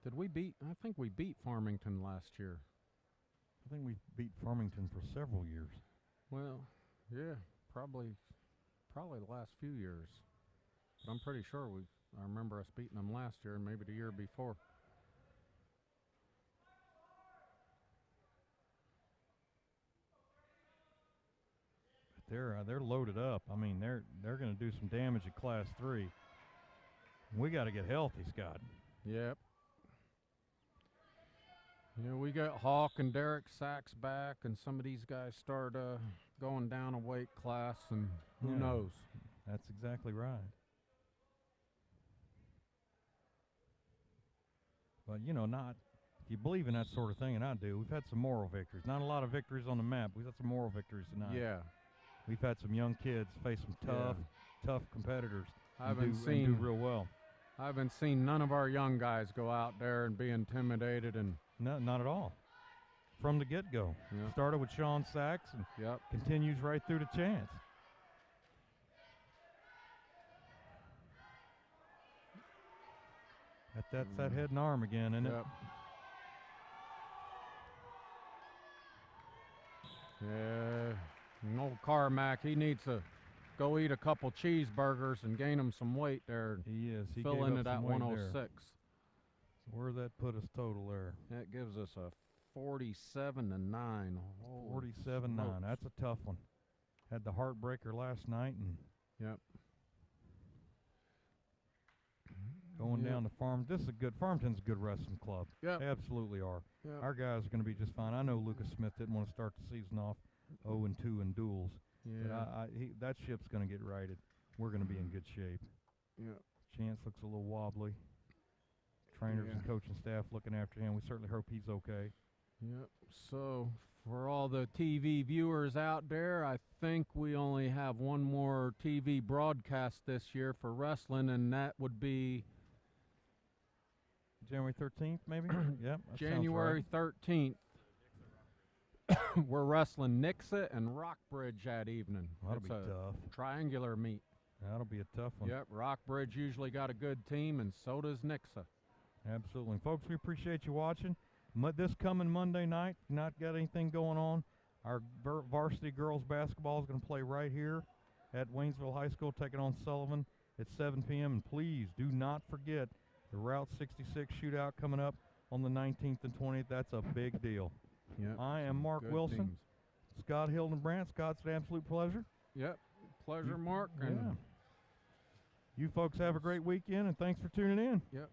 I think we beat Farmington last year.
I think we beat Farmington for several years.
Well, yeah, probably the last few years. But I'm pretty sure I remember us beating them last year and maybe the year before.
But they're loaded up. I mean, they're going to do some damage at Class 3. We got to get healthy, Scott.
Yep. Yeah, we got Hawk and Derek Sachs back, and some of these guys start going down a weight class, and who knows?
That's exactly right. But, you know, if you believe in that sort of thing, and I do, we've had some moral victories. Not a lot of victories on the map. We've had some moral victories tonight.
Yeah.
We've had some young kids face some tough competitors and do real well.
I haven't seen none of our young guys go out there and be intimidated and.
No, not at all. From the get-go.
Yep. Started
with Sean Sachs and continues right through to Chance. That's that head and arm again, isn't it?
Yeah. And old Carmack, he needs to go eat a couple cheeseburgers and gain him some weight there.
He is. He
filling it at 106.
So where'd that put us total there?
That gives us a 47-9.
47-9. That's a tough one. Had the heartbreaker last night and
yep.
Going down to This is a good. Farmington's a good wrestling club.
Yep.
They absolutely are.
Yep.
Our guys are going to be just fine. I know Lucas Smith didn't want to start the season off 0-2 in duels.
Yeah.
But that ship's going to get righted. We're going to be in good shape.
Yeah.
Chance looks a little wobbly. Trainers and coaching staff looking after him. We certainly hope he's okay.
Yep. So for all the TV viewers out there, I think we only have one more TV broadcast this year for wrestling, and that would be
January 13th, maybe? Yep.
January 13th. We're wrestling Nixa and Rockbridge that evening.
That'll be tough.
Triangular meet.
That'll be a tough one.
Yep. Rockbridge usually got a good team, and so does Nixa.
Absolutely. Folks, we appreciate you watching. This coming Monday night, not got anything going on. Our varsity girls basketball is going to play right here at Waynesville High School, taking on Sullivan at 7 p.m. And please do not forget the Route 66 shootout coming up on the 19th and 20th. That's a big deal.
Yep.
I am Mark Wilson.
Teams.
Scott Hildenbrandt. Scott, it's an absolute pleasure.
Yep. Pleasure, Mark.
Yeah. You folks have a great weekend, and thanks for tuning in.
Yep.